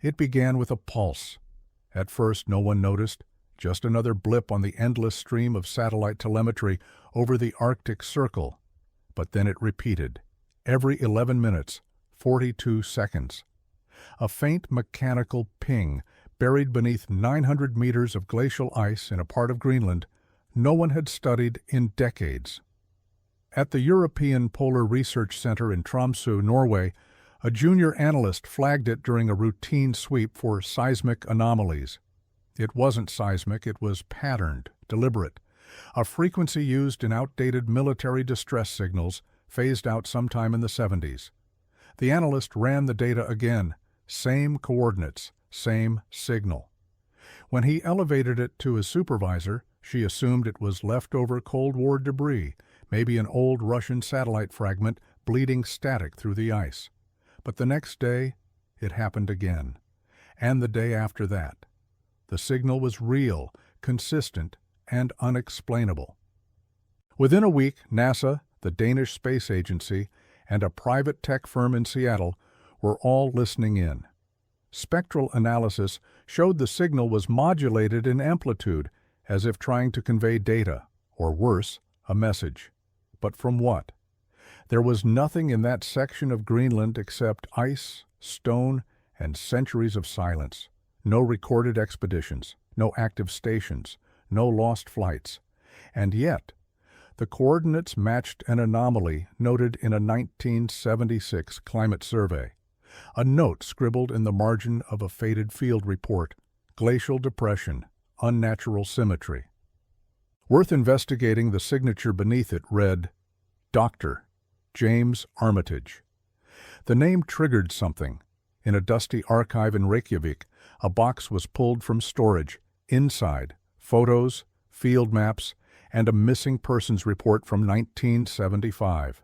It began with a pulse. At first, no one noticed, just another blip on the endless stream of satellite telemetry over the Arctic Circle. But then it repeated, every 11 minutes, 42 seconds. A faint mechanical ping buried beneath 900 meters of glacial ice in a part of Greenland no one had studied in decades. At the European Polar Research Center in Tromsø, Norway, a junior analyst flagged it during a routine sweep for seismic anomalies. It wasn't seismic, it was patterned, deliberate, a frequency used in outdated military distress signals phased out sometime in the 70s. The analyst ran the data again, same coordinates, same signal. When he elevated it to his supervisor, she assumed it was leftover Cold War debris, maybe an old Russian satellite fragment bleeding static through the ice. But the next day, it happened again. And the day after that. The signal was real, consistent, and unexplainable. Within a week, NASA, the Danish Space Agency, and a private tech firm in Seattle were all listening in. Spectral analysis showed the signal was modulated in amplitude, as if trying to convey data, or worse, a message. But from what? There was nothing in that section of Greenland except ice, stone, and centuries of silence. No recorded expeditions, no active stations, no lost flights. And yet, the coordinates matched an anomaly noted in a 1976 climate survey. A note scribbled in the margin of a faded field report, glacial depression, unnatural symmetry. Worth investigating, the signature beneath it read, Dr. James Armitage. The name triggered something. In a dusty archive in Reykjavik, a box was pulled from storage. Inside, photos, field maps, and a missing persons report from 1975.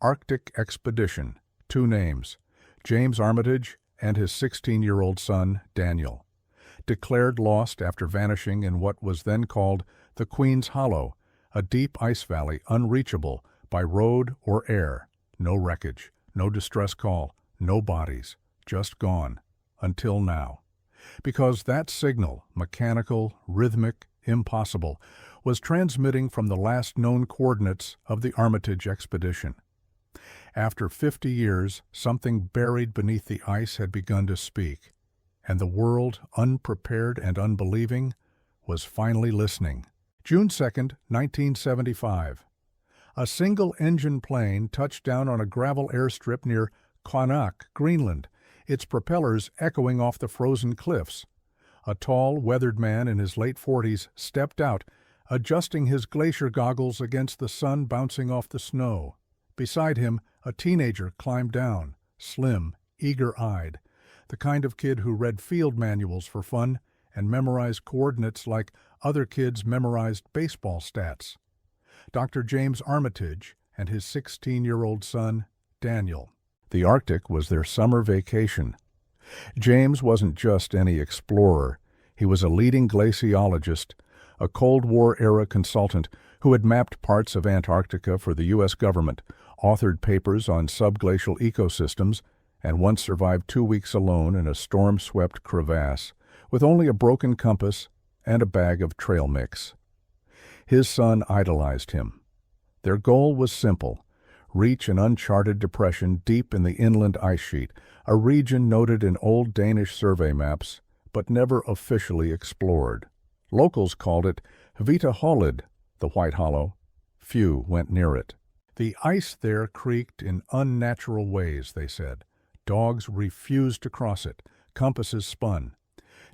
Arctic Expedition, 2 names, James Armitage and his 16-year-old son, Daniel. Declared lost after vanishing in what was then called the Queen's Hollow, a deep ice valley unreachable by road or air. No wreckage, no distress call, no bodies, just gone, until now. Because that signal, mechanical, rhythmic, impossible, was transmitting from the last known coordinates of the Armitage expedition. After 50 years, something buried beneath the ice had begun to speak, and the world, unprepared and unbelieving, was finally listening. June 2, 1975. A single-engine plane touched down on a gravel airstrip near Qaanaaq, Greenland, its propellers echoing off the frozen cliffs. A tall, weathered man in his late 40s stepped out, adjusting his glacier goggles against the sun bouncing off the snow. Beside him, a teenager climbed down, slim, eager-eyed, the kind of kid who read field manuals for fun and memorized coordinates like other kids memorized baseball stats. Dr. James Armitage and his 16-year-old son, Daniel. The Arctic was their summer vacation. James wasn't just any explorer. He was a leading glaciologist, a Cold War-era consultant who had mapped parts of Antarctica for the U.S. government, authored papers on subglacial ecosystems, and once survived 2 weeks alone in a storm-swept crevasse, with only a broken compass and a bag of trail mix. His son idolized him. Their goal was simple: reach an uncharted depression deep in the inland ice sheet, a region noted in old Danish survey maps, but never officially explored. Locals called it Hvita Hollid, the White Hollow. Few went near it. The ice there creaked in unnatural ways, they said. Dogs refused to cross it. Compasses spun.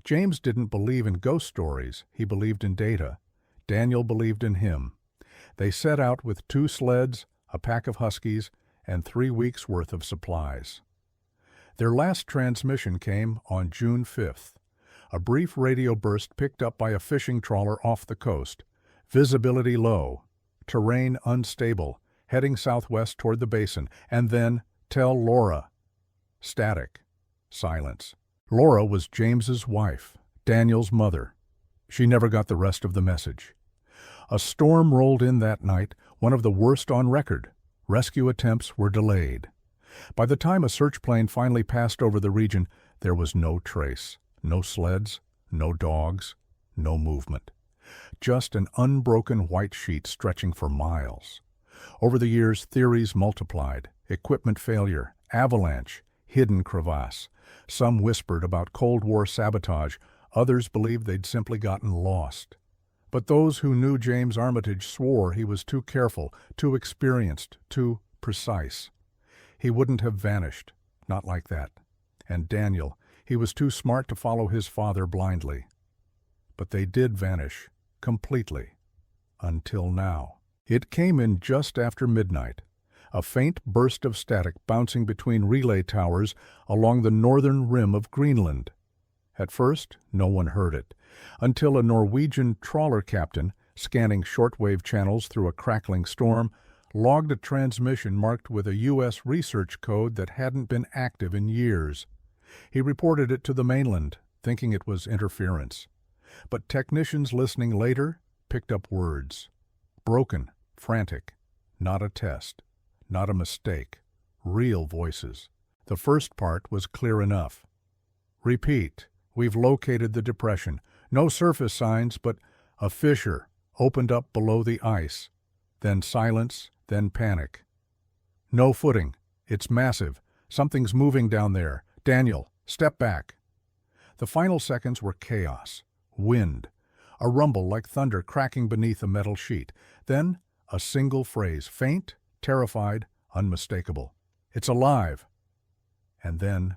James didn't believe in ghost stories. He believed in data. Daniel believed in him. They set out with 2 sleds, a pack of huskies, and 3 weeks' worth of supplies. Their last transmission came on June 5th. A brief radio burst picked up by a fishing trawler off the coast. Visibility low. Terrain unstable, heading southwest toward the basin. And then, tell Laura. Static. Silence. Laura was James's wife, Daniel's mother. She never got the rest of the message. A storm rolled in that night, one of the worst on record. Rescue attempts were delayed. By the time a search plane finally passed over the region, There was no trace, no sleds, no dogs, no movement. Just an unbroken white sheet stretching for miles. Over the years, theories multiplied: equipment failure, avalanche, hidden crevasse. Some whispered about Cold War sabotage, others believed they'd simply gotten lost. But those who knew James Armitage swore he was too careful, too experienced, too precise. He wouldn't have vanished, not like that. And Daniel, he was too smart to follow his father blindly. But they did vanish, completely. Until now. It came in just after midnight, a faint burst of static bouncing between relay towers along the northern rim of Greenland. At first, no one heard it, until a Norwegian trawler captain, scanning shortwave channels through a crackling storm, logged a transmission marked with a U.S. research code that hadn't been active in years. He reported it to the mainland, thinking it was interference. But technicians listening later picked up words. Broken, frantic, not a test, not a mistake, real voices. The first part was clear enough. Repeat, we've located the depression. No surface signs, but a fissure opened up below the ice. Then silence, then panic. No footing. It's massive. Something's moving down there. Daniel, step back. The final seconds were chaos. Wind. A rumble like thunder cracking beneath a metal sheet. Then a single phrase, faint, terrified, unmistakable. It's alive. And then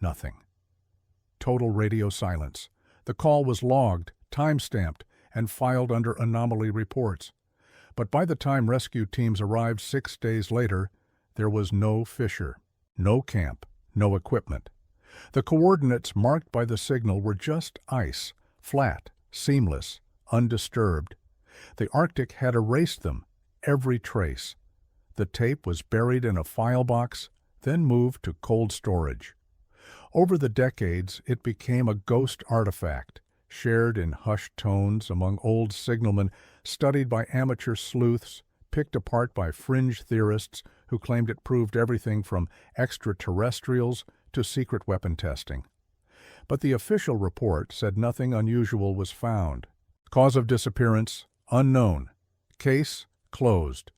nothing. Total radio silence. The call was logged, time-stamped, and filed under anomaly reports. But by the time rescue teams arrived 6 days later, there was no fissure, no camp, no equipment. The coordinates marked by the signal were just ice, flat, seamless, undisturbed. The Arctic had erased them, every trace. The tape was buried in a file box, then moved to cold storage. Over the decades, it became a ghost artifact, shared in hushed tones among old signalmen, studied by amateur sleuths, picked apart by fringe theorists who claimed it proved everything from extraterrestrials to secret weapon testing. But the official report said nothing unusual was found. Cause of disappearance, unknown. Case, closed.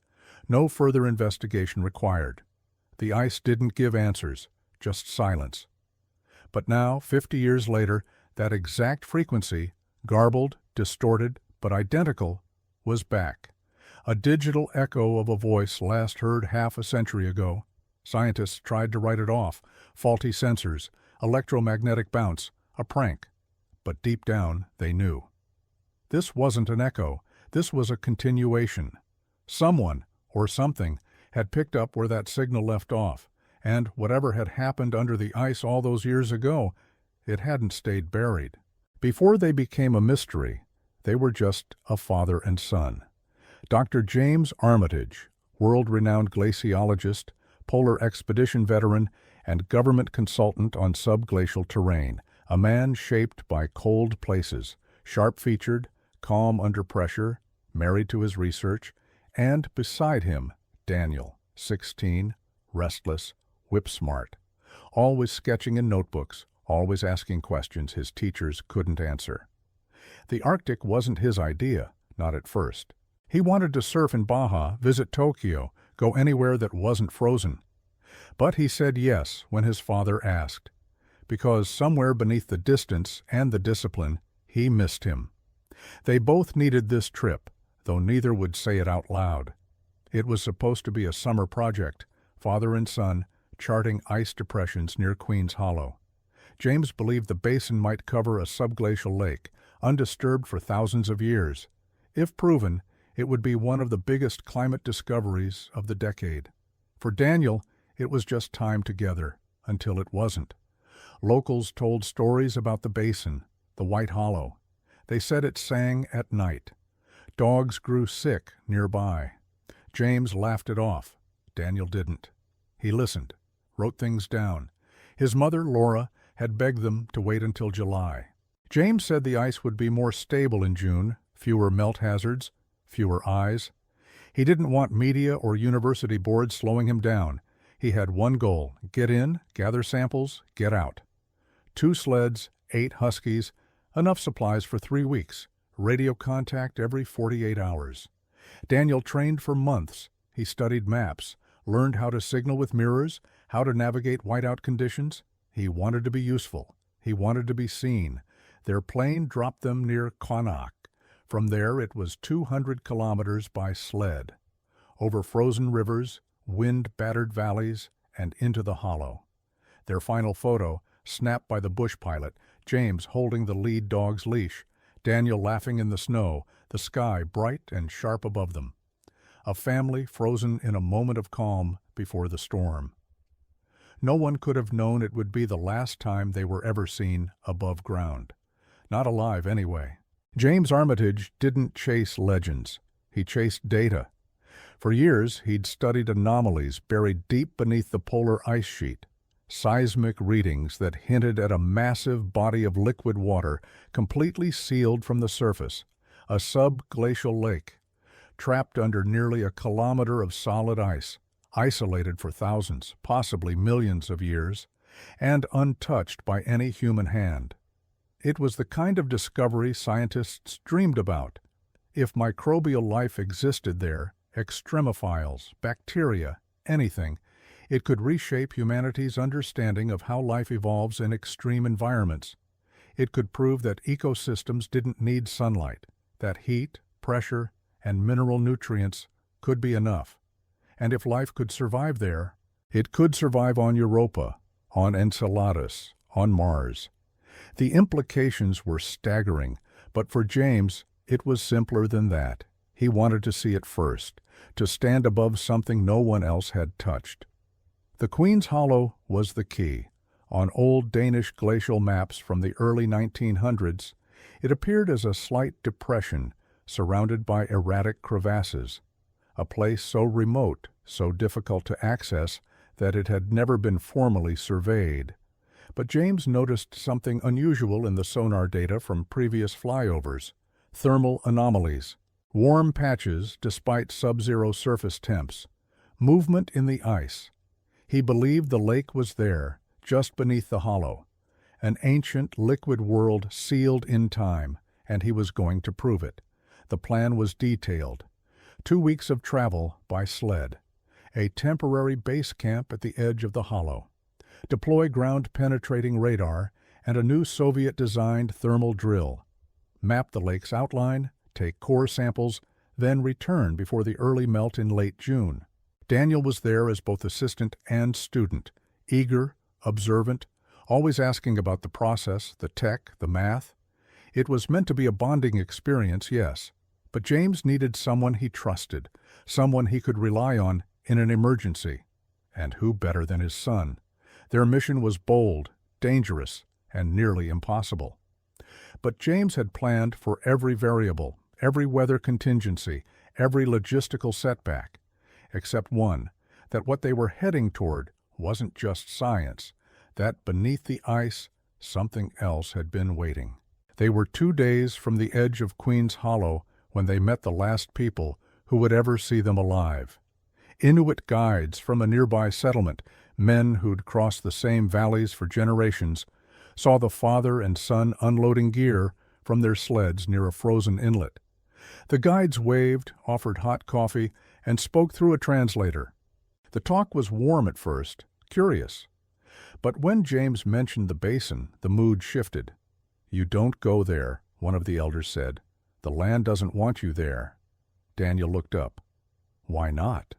No further investigation required. The ice didn't give answers, just silence. But now, 50 years later, that exact frequency, garbled, distorted, but identical, was back. A digital echo of a voice last heard half a century ago. Scientists tried to write it off. Faulty sensors, electromagnetic bounce, a prank. But deep down, they knew. This wasn't an echo. This was a continuation. Someone, or something, had picked up where that signal left off, and whatever had happened under the ice all those years ago, it hadn't stayed buried. Before they became a mystery, they were just a father and son. Dr. James Armitage, world-renowned glaciologist, polar expedition veteran, and government consultant on subglacial terrain, a man shaped by cold places, sharp-featured, calm under pressure, married to his research, and beside him, Daniel, 16, restless, whip-smart, always sketching in notebooks, always asking questions his teachers couldn't answer. The Arctic wasn't his idea, not at first. He wanted to surf in Baja, visit Tokyo, go anywhere that wasn't frozen. But he said yes when his father asked, because somewhere beneath the distance and the discipline, he missed him. They both needed this trip, though neither would say it out loud. It was supposed to be a summer project, father and son, charting ice depressions near Queen's Hollow. James believed the basin might cover a subglacial lake, undisturbed for thousands of years. If proven, it would be one of the biggest climate discoveries of the decade. For Daniel, it was just time together, until it wasn't. Locals told stories about the basin, the White Hollow. They said it sang at night. Dogs grew sick nearby. James laughed it off. Daniel didn't. He listened, wrote things down. His mother, Laura, had begged them to wait until July. James said the ice would be more stable in June, fewer melt hazards, fewer eyes. He didn't want media or university boards slowing him down. He had one goal: get in, gather samples, get out. 2 sleds, 8 huskies, enough supplies for 3 weeks, radio contact every 48 hours. Daniel trained for months. He studied maps, learned how to signal with mirrors, how to navigate whiteout conditions. He wanted to be useful. He wanted to be seen. Their plane dropped them near Qaanaaq. From there it was 200 kilometers by sled, over frozen rivers, wind-battered valleys, and into the hollow. Their final photo, snapped by the bush pilot, James holding the lead dog's leash, Daniel laughing in the snow, the sky bright and sharp above them. A family frozen in a moment of calm before the storm. No one could have known it would be the last time they were ever seen above ground. Not alive, anyway. James Armitage didn't chase legends. He chased data. For years, he'd studied anomalies buried deep beneath the polar ice sheet, seismic readings that hinted at a massive body of liquid water completely sealed from the surface, a subglacial lake, trapped under nearly a kilometer of solid ice, isolated for thousands, possibly millions of years, and untouched by any human hand. It was the kind of discovery scientists dreamed about. If microbial life existed there, extremophiles, bacteria, anything, it could reshape humanity's understanding of how life evolves in extreme environments. It could prove that ecosystems didn't need sunlight, that heat, pressure, and mineral nutrients could be enough. And if life could survive there, it could survive on Europa, on Enceladus, on Mars. The implications were staggering, but for James, it was simpler than that. He wanted to see it first, to stand above something no one else had touched. The Queen's Hollow was the key. On old Danish glacial maps from the early 1900s, it appeared as a slight depression surrounded by erratic crevasses, a place so remote, so difficult to access, that it had never been formally surveyed. But James noticed something unusual in the sonar data from previous flyovers: thermal anomalies, warm patches despite sub-zero surface temps, movement in the ice. He believed the lake was there, just beneath the hollow, an ancient liquid world sealed in time, and he was going to prove it. The plan was detailed. 2 weeks of travel by sled, a temporary base camp at the edge of the hollow, deploy ground-penetrating radar, and a new Soviet-designed thermal drill, map the lake's outline, take core samples, then return before the early melt in late June. Daniel was there as both assistant and student, eager, observant, always asking about the process, the tech, the math. It was meant to be a bonding experience, yes, but James needed someone he trusted, someone he could rely on in an emergency. And who better than his son? Their mission was bold, dangerous, and nearly impossible. But James had planned for every variable, every weather contingency, every logistical setback, except one, that what they were heading toward wasn't just science, that beneath the ice, something else had been waiting. They were 2 days from the edge of Queen's Hollow when they met the last people who would ever see them alive. Inuit guides from a nearby settlement, men who'd crossed the same valleys for generations, saw the father and son unloading gear from their sleds near a frozen inlet. The guides waved, offered hot coffee, and spoke through a translator. The talk was warm at first, curious. But when James mentioned the basin, the mood shifted. "You don't go there," one of the elders said. "The land doesn't want you there." Daniel looked up. "Why not?"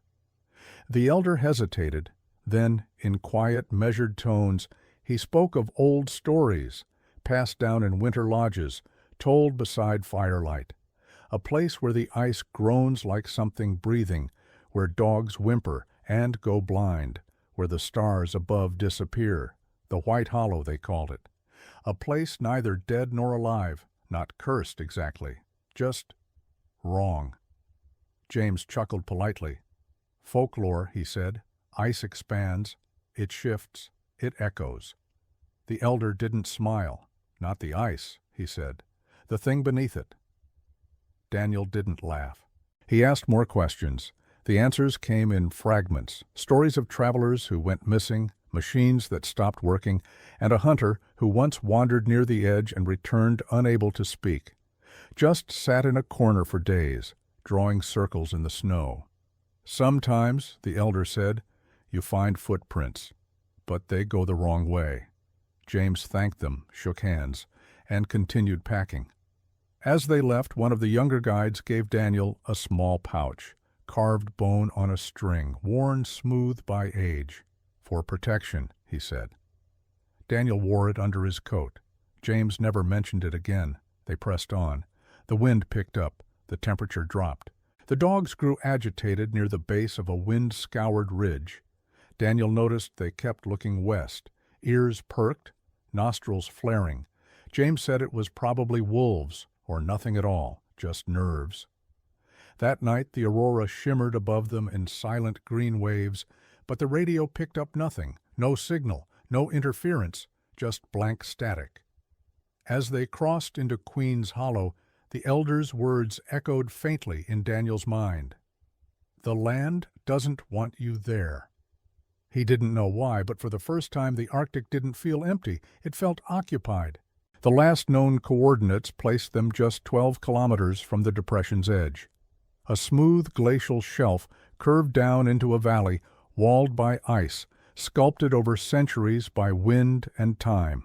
The elder hesitated. Then, in quiet, measured tones, he spoke of old stories, passed down in winter lodges, told beside firelight. A place where the ice groans like something breathing, where dogs whimper and go blind, where the stars above disappear, the White Hollow they called it. A place neither dead nor alive, not cursed exactly, just wrong. James chuckled politely. "Folklore," he said. "Ice expands, it shifts, it echoes." The elder didn't smile. "Not the ice," he said. "The thing beneath it." Daniel didn't laugh. He asked more questions. The answers came in fragments, stories of travelers who went missing, machines that stopped working, and a hunter who once wandered near the edge and returned unable to speak. Just sat in a corner for days, drawing circles in the snow. Sometimes, the elder said, you find footprints, but they go the wrong way. James thanked them, shook hands, and continued packing. As they left, one of the younger guides gave Daniel a small pouch, carved bone on a string, worn smooth by age. For protection, he said. Daniel wore it under his coat. James never mentioned it again. They pressed on. The wind picked up. The temperature dropped. The dogs grew agitated near the base of a wind-scoured ridge. Daniel noticed they kept looking west, ears perked, nostrils flaring. James said it was probably wolves, or nothing at all, just nerves. That night the aurora shimmered above them in silent green waves, but the radio picked up nothing, no signal, no interference, just blank static. As they crossed into Queen's Hollow, the elder's words echoed faintly in Daniel's mind. The land doesn't want you there. He didn't know why, but for the first time the Arctic didn't feel empty. It felt occupied. The last known coordinates placed them just 12 kilometers from the depression's edge. A smooth glacial shelf curved down into a valley, walled by ice, sculpted over centuries by wind and time.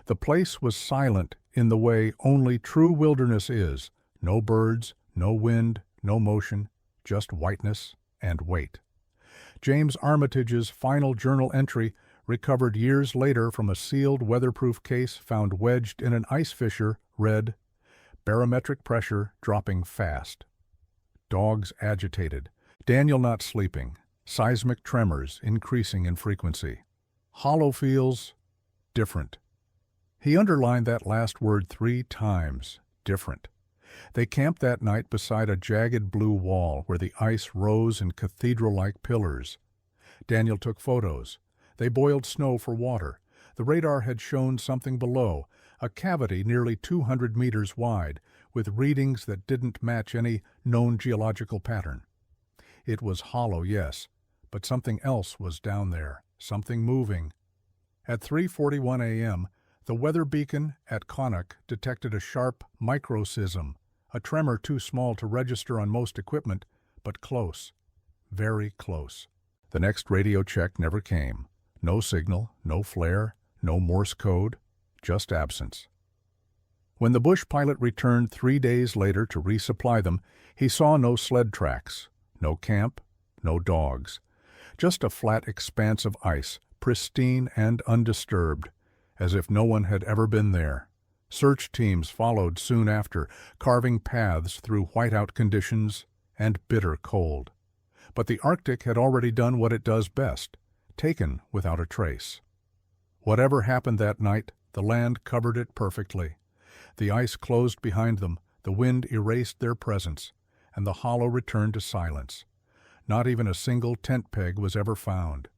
The place was silent in the way only true wilderness is. No birds, no wind, no motion, just whiteness and weight. James Armitage's final journal entry, recovered years later from a sealed weatherproof case found wedged in an ice fissure, read, "Barometric pressure dropping fast. Dogs agitated. Daniel not sleeping. Seismic tremors increasing in frequency. Hollow feels different." He underlined that last word 3 times, different. They camped that night beside a jagged blue wall where the ice rose in cathedral-like pillars. Daniel took photos. They boiled snow for water. The radar had shown something below, a cavity nearly 200 meters wide, with readings that didn't match any known geological pattern. It was hollow, yes, but something else was down there, something moving. At 3:41 a.m., the weather beacon at Connacht detected a sharp microseism, a tremor too small to register on most equipment, but close, very close. The next radio check never came. No signal, no flare, no Morse code, just absence. When the bush pilot returned 3 days later to resupply them, he saw no sled tracks, no camp, no dogs. Just a flat expanse of ice, pristine and undisturbed, as if no one had ever been there. Search teams followed soon after, carving paths through whiteout conditions and bitter cold. But the Arctic had already done what it does best, taken without a trace. Whatever happened that night, the land covered it perfectly. The ice closed behind them, the wind erased their presence, and the hollow returned to silence. Not even a single tent peg was ever found.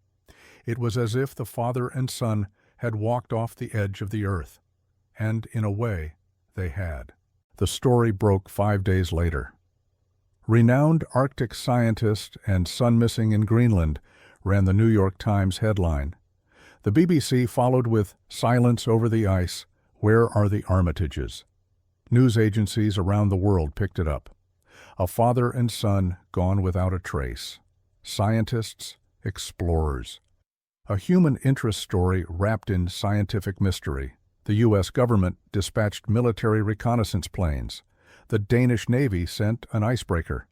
It was as if the father and son had walked off the edge of the earth. And, in a way, they had. The story broke 5 days later. Renowned Arctic scientist and son missing in Greenland, ran the New York Times headline. The BBC followed with "Silence over the ice, where are the Armitages?" News agencies around the world picked it up. A father and son gone without a trace. Scientists, explorers. A human interest story wrapped in scientific mystery. The U.S. government dispatched military reconnaissance planes. The Danish Navy sent an icebreaker.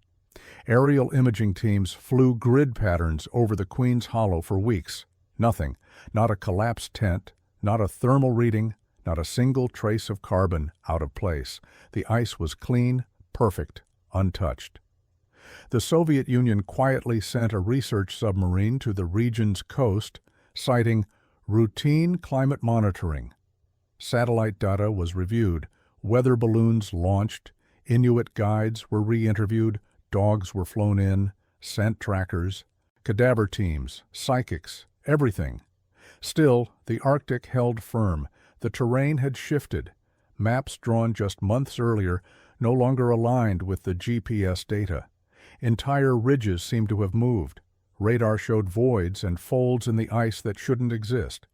Aerial imaging teams flew grid patterns over the Queen's Hollow for weeks. Nothing, not a collapsed tent, not a thermal reading, not a single trace of carbon out of place. The ice was clean, perfect, untouched. The Soviet Union quietly sent a research submarine to the region's coast, citing routine climate monitoring. Satellite data was reviewed, weather balloons launched, Inuit guides were re-interviewed, dogs were flown in, scent trackers, cadaver teams, psychics, everything. Still, the Arctic held firm. The terrain had shifted. Maps drawn just months earlier no longer aligned with the GPS data. Entire ridges seemed to have moved. Radar showed voids and folds in the ice that shouldn't exist.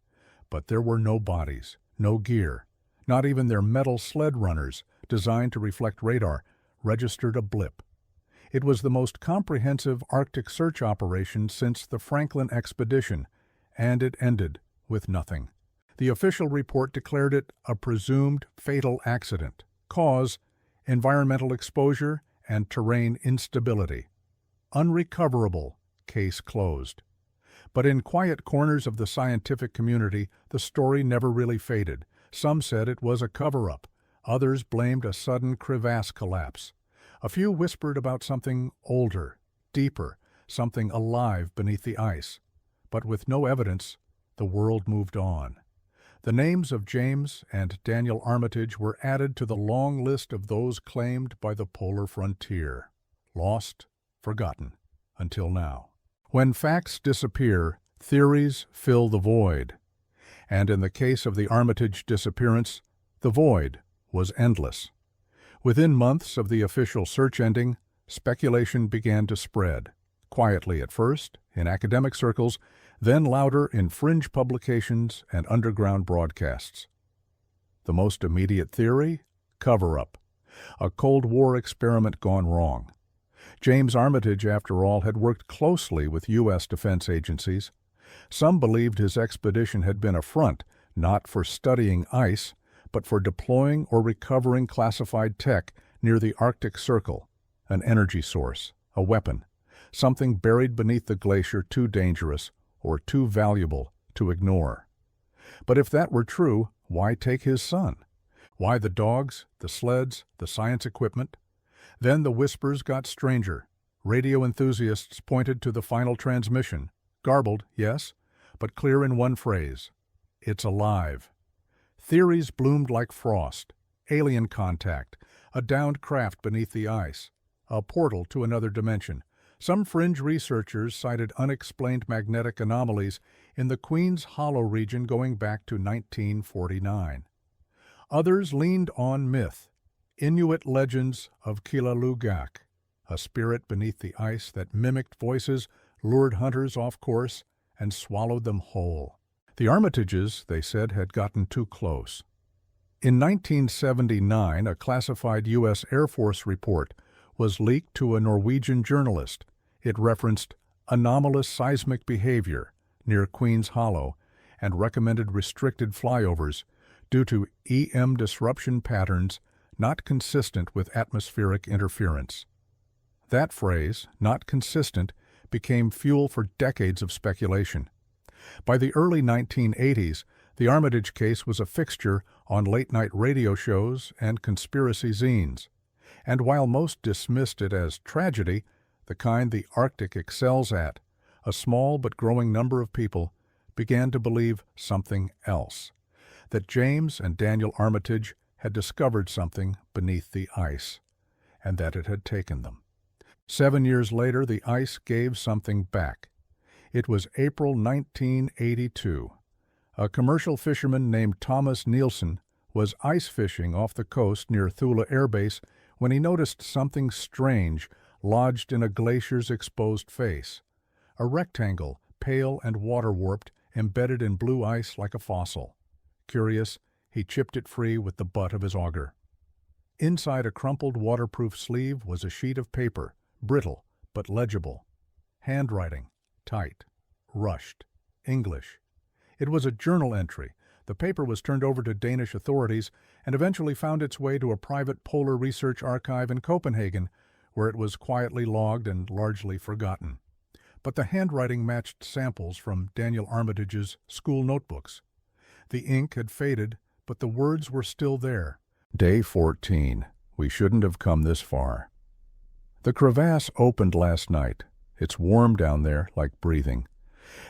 But there were no bodies, no gear. Not even their metal sled runners, designed to reflect radar, registered a blip. It was the most comprehensive Arctic search operation since the Franklin expedition, and it ended with nothing. The official report declared it a presumed fatal accident. Cause: environmental exposure and terrain instability. Unrecoverable. Case closed. But in quiet corners of the scientific community, the story never really faded. Some said it was a cover-up. Others blamed a sudden crevasse collapse. A few whispered about something older, deeper, something alive beneath the ice. But with no evidence, the world moved on. The names of James and Daniel Armitage were added to the long list of those claimed by the polar frontier. Lost, forgotten, until now. When facts disappear, theories fill the void. And in the case of the Armitage disappearance, the void was endless. Within months of the official search ending, speculation began to spread, quietly at first, in academic circles, then louder in fringe publications and underground broadcasts. The most immediate theory? Cover-up. A Cold War experiment gone wrong. James Armitage, after all, had worked closely with U.S. defense agencies. Some believed his expedition had been a front, not for studying ice, but for deploying or recovering classified tech near the Arctic Circle, an energy source, a weapon, something buried beneath the glacier too dangerous or too valuable to ignore. But if that were true, why take his son? Why the dogs, the sleds, the science equipment? Then the whispers got stranger. Radio enthusiasts pointed to the final transmission, garbled, yes, but clear in one phrase: it's alive. Theories bloomed like frost: alien contact, a downed craft beneath the ice, a portal to another dimension. Some fringe researchers cited unexplained magnetic anomalies in the Queen's Hollow region going back to 1949. Others leaned on myth, Inuit legends of Kilauea, a spirit beneath the ice that mimicked voices, lured hunters off course, and swallowed them whole. The Armitages, they said, had gotten too close. In 1979, a classified U.S. Air Force report was leaked to a Norwegian journalist. It referenced anomalous seismic behavior near Queen's Hollow and recommended restricted flyovers due to EM disruption patterns not consistent with atmospheric interference. That phrase, not consistent, became fuel for decades of speculation. By the early 1980s, the Armitage case was a fixture on late-night radio shows and conspiracy zines. And while most dismissed it as tragedy, the kind the Arctic excels at, a small but growing number of people began to believe something else, that James and Daniel Armitage had discovered something beneath the ice, and that it had taken them. 7 years later, the ice gave something back. It was April 1982. A commercial fisherman named Thomas Nielsen was ice fishing off the coast near Thule Air Base when he noticed something strange lodged in a glacier's exposed face. A rectangle, pale and water-warped, embedded in blue ice like a fossil. Curious, he chipped it free with the butt of his auger. Inside a crumpled waterproof sleeve was a sheet of paper, brittle but legible. Handwriting, tight, rushed, English. It was a journal entry. The paper was turned over to Danish authorities and eventually found its way to a private polar research archive in Copenhagen, where it was quietly logged and largely forgotten. But the handwriting matched samples from Daniel Armitage's school notebooks. The ink had faded, but the words were still there. Day 14. We shouldn't have come this far. The crevasse opened last night. It's warm down there, like breathing.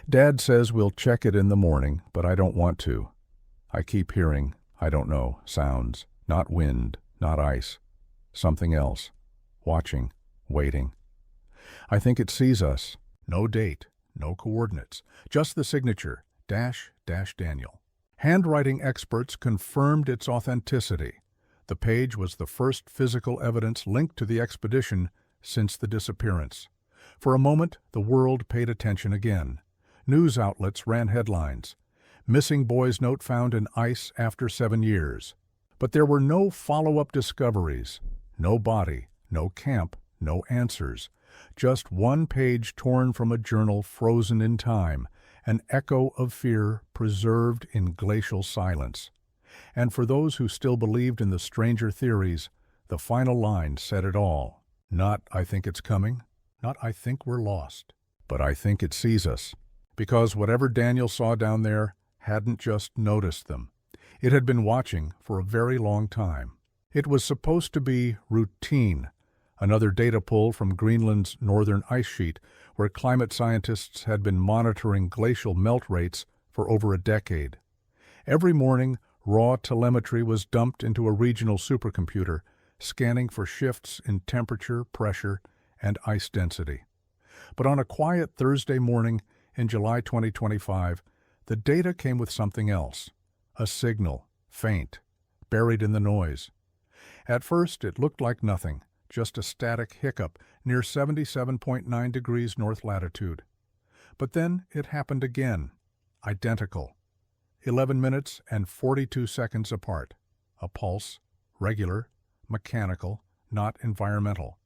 Dad says we'll check it in the morning, but I don't want to. I keep hearing, I don't know, sounds. Not wind, not ice. Something else. Watching, waiting. I think it sees us. No date, no coordinates, just the signature, --Daniel. Handwriting experts confirmed its authenticity. The page was the first physical evidence linked to the expedition since the disappearance. For a moment, the world paid attention again. News outlets ran headlines. Missing boy's note found in ice after 7 years. But there were no follow-up discoveries, no body, no camp, no answers. Just one page torn from a journal frozen in time, an echo of fear preserved in glacial silence. And for those who still believed in the stranger theories, the final line said it all. Not, "I think it's coming," not, "I think we're lost," but "I think it sees us." Because whatever Daniel saw down there hadn't just noticed them. It had been watching for a very long time. It was supposed to be routine, another data pull from Greenland's northern ice sheet, where climate scientists had been monitoring glacial melt rates for over a decade. Every morning, raw telemetry was dumped into a regional supercomputer, scanning for shifts in temperature, pressure, and ice density. But on a quiet Thursday morning in July 2025, the data came with something else. A signal, faint, buried in the noise. At first, it looked like nothing, just a static hiccup near 77.9 degrees north latitude. But then it happened again, identical. 11 minutes and 42 seconds apart. A pulse, regular, mechanical, not environmental.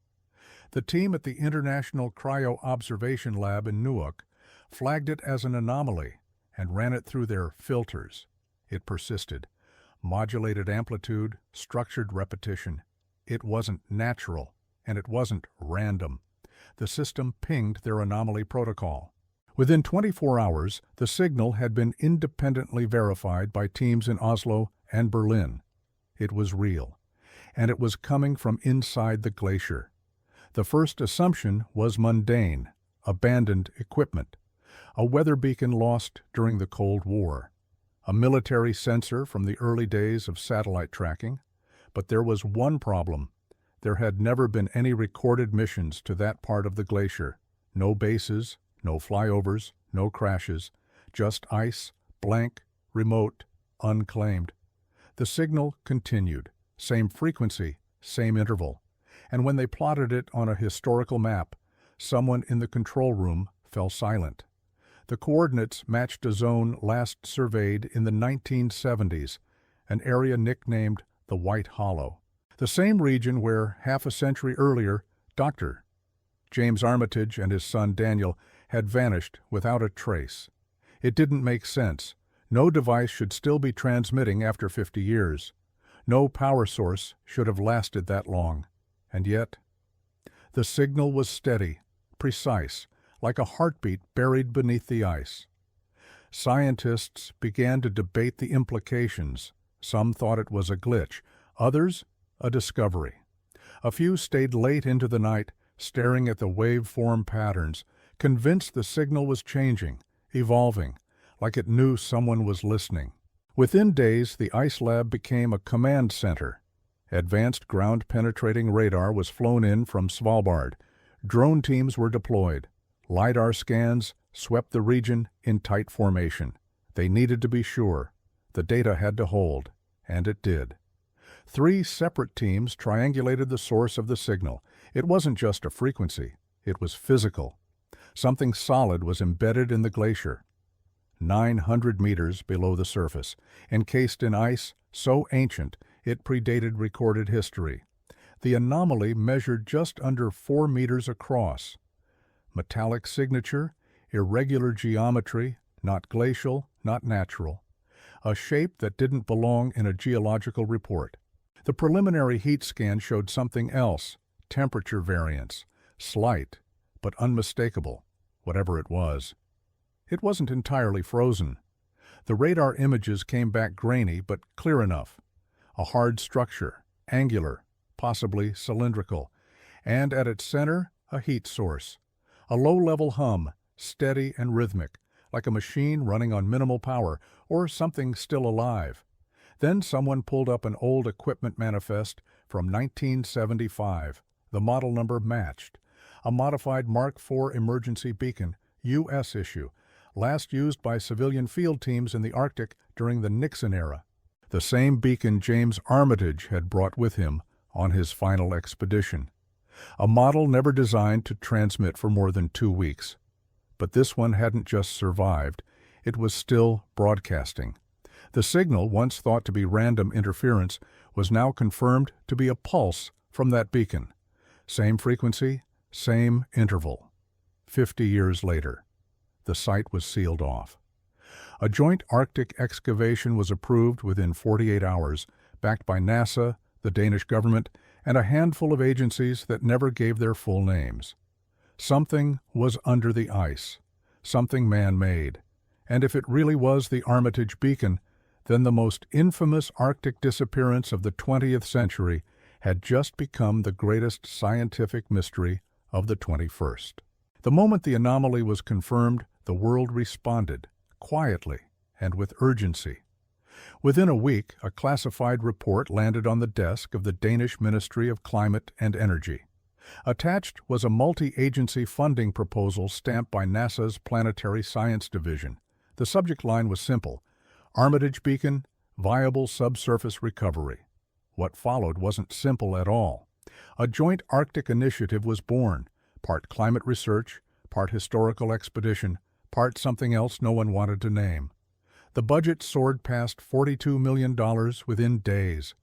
The team at the International Cryo Observation Lab in Newark flagged it as an anomaly and ran it through their filters. It persisted. Modulated amplitude, structured repetition. It wasn't natural, and it wasn't random. The system pinged their anomaly protocol. Within 24 hours, the signal had been independently verified by teams in Oslo and Berlin. It was real, and it was coming from inside the glacier. The first assumption was mundane, abandoned equipment. A weather beacon lost during the Cold War. A military sensor from the early days of satellite tracking. But there was one problem. There had never been any recorded missions to that part of the glacier. No bases, no flyovers, no crashes. Just ice, blank, remote, unclaimed. The signal continued. Same frequency, same interval. And when they plotted it on a historical map, someone in the control room fell silent. The coordinates matched a zone last surveyed in the 1970s, an area nicknamed the White Hollow, the same region where, half a century earlier, Dr. James Armitage and his son Daniel had vanished without a trace. It didn't make sense. No device should still be transmitting after 50 years. No power source should have lasted that long. And yet, the signal was steady, precise, like a heartbeat buried beneath the ice. Scientists began to debate the implications. Some thought it was a glitch, others a discovery. A few stayed late into the night, staring at the waveform patterns, convinced the signal was changing, evolving, like it knew someone was listening. Within days, the ice lab became a command center. Advanced ground-penetrating radar was flown in from Svalbard. Drone teams were deployed. LiDAR scans swept the region in tight formation. They needed to be sure. The data had to hold, and it did. 3 separate teams triangulated the source of the signal. It wasn't just a frequency, it was physical. Something solid was embedded in the glacier. 900 meters below the surface, encased in ice so ancient it predated recorded history. The anomaly measured just under 4 meters across. Metallic signature, irregular geometry, not glacial, not natural. A shape that didn't belong in a geological report. The preliminary heat scan showed something else, temperature variance, slight, but unmistakable, whatever it was. It wasn't entirely frozen. The radar images came back grainy but clear enough. A hard structure, angular, possibly cylindrical, and at its center, a heat source. A low-level hum, steady and rhythmic, like a machine running on minimal power or something still alive. Then someone pulled up an old equipment manifest from 1975. The model number matched. A modified Mark IV emergency beacon, U.S. issue, last used by civilian field teams in the Arctic during the Nixon era. The same beacon James Armitage had brought with him on his final expedition. a model never designed to transmit for more than 2 weeks. But this one hadn't just survived, it was still broadcasting. The signal, once thought to be random interference, was now confirmed to be a pulse from that beacon. Same frequency, same interval. 50 years later, the site was sealed off. A joint Arctic excavation was approved within 48 hours, backed by NASA, the Danish government, and a handful of agencies that never gave their full names. Something was under the ice, something man-made, and if it really was the Armitage beacon, then the most infamous Arctic disappearance of the 20th century had just become the greatest scientific mystery of the 21st. The moment the anomaly was confirmed, the world responded, quietly and with urgency. Within a week, a classified report landed on the desk of the Danish Ministry of Climate and Energy. Attached was a multi-agency funding proposal stamped by NASA's Planetary Science Division. The subject line was simple: Armitage Beacon, Viable Subsurface Recovery. What followed wasn't simple at all. A joint Arctic initiative was born, part climate research, part historical expedition, part something else no one wanted to name. The budget soared past $42 million within days.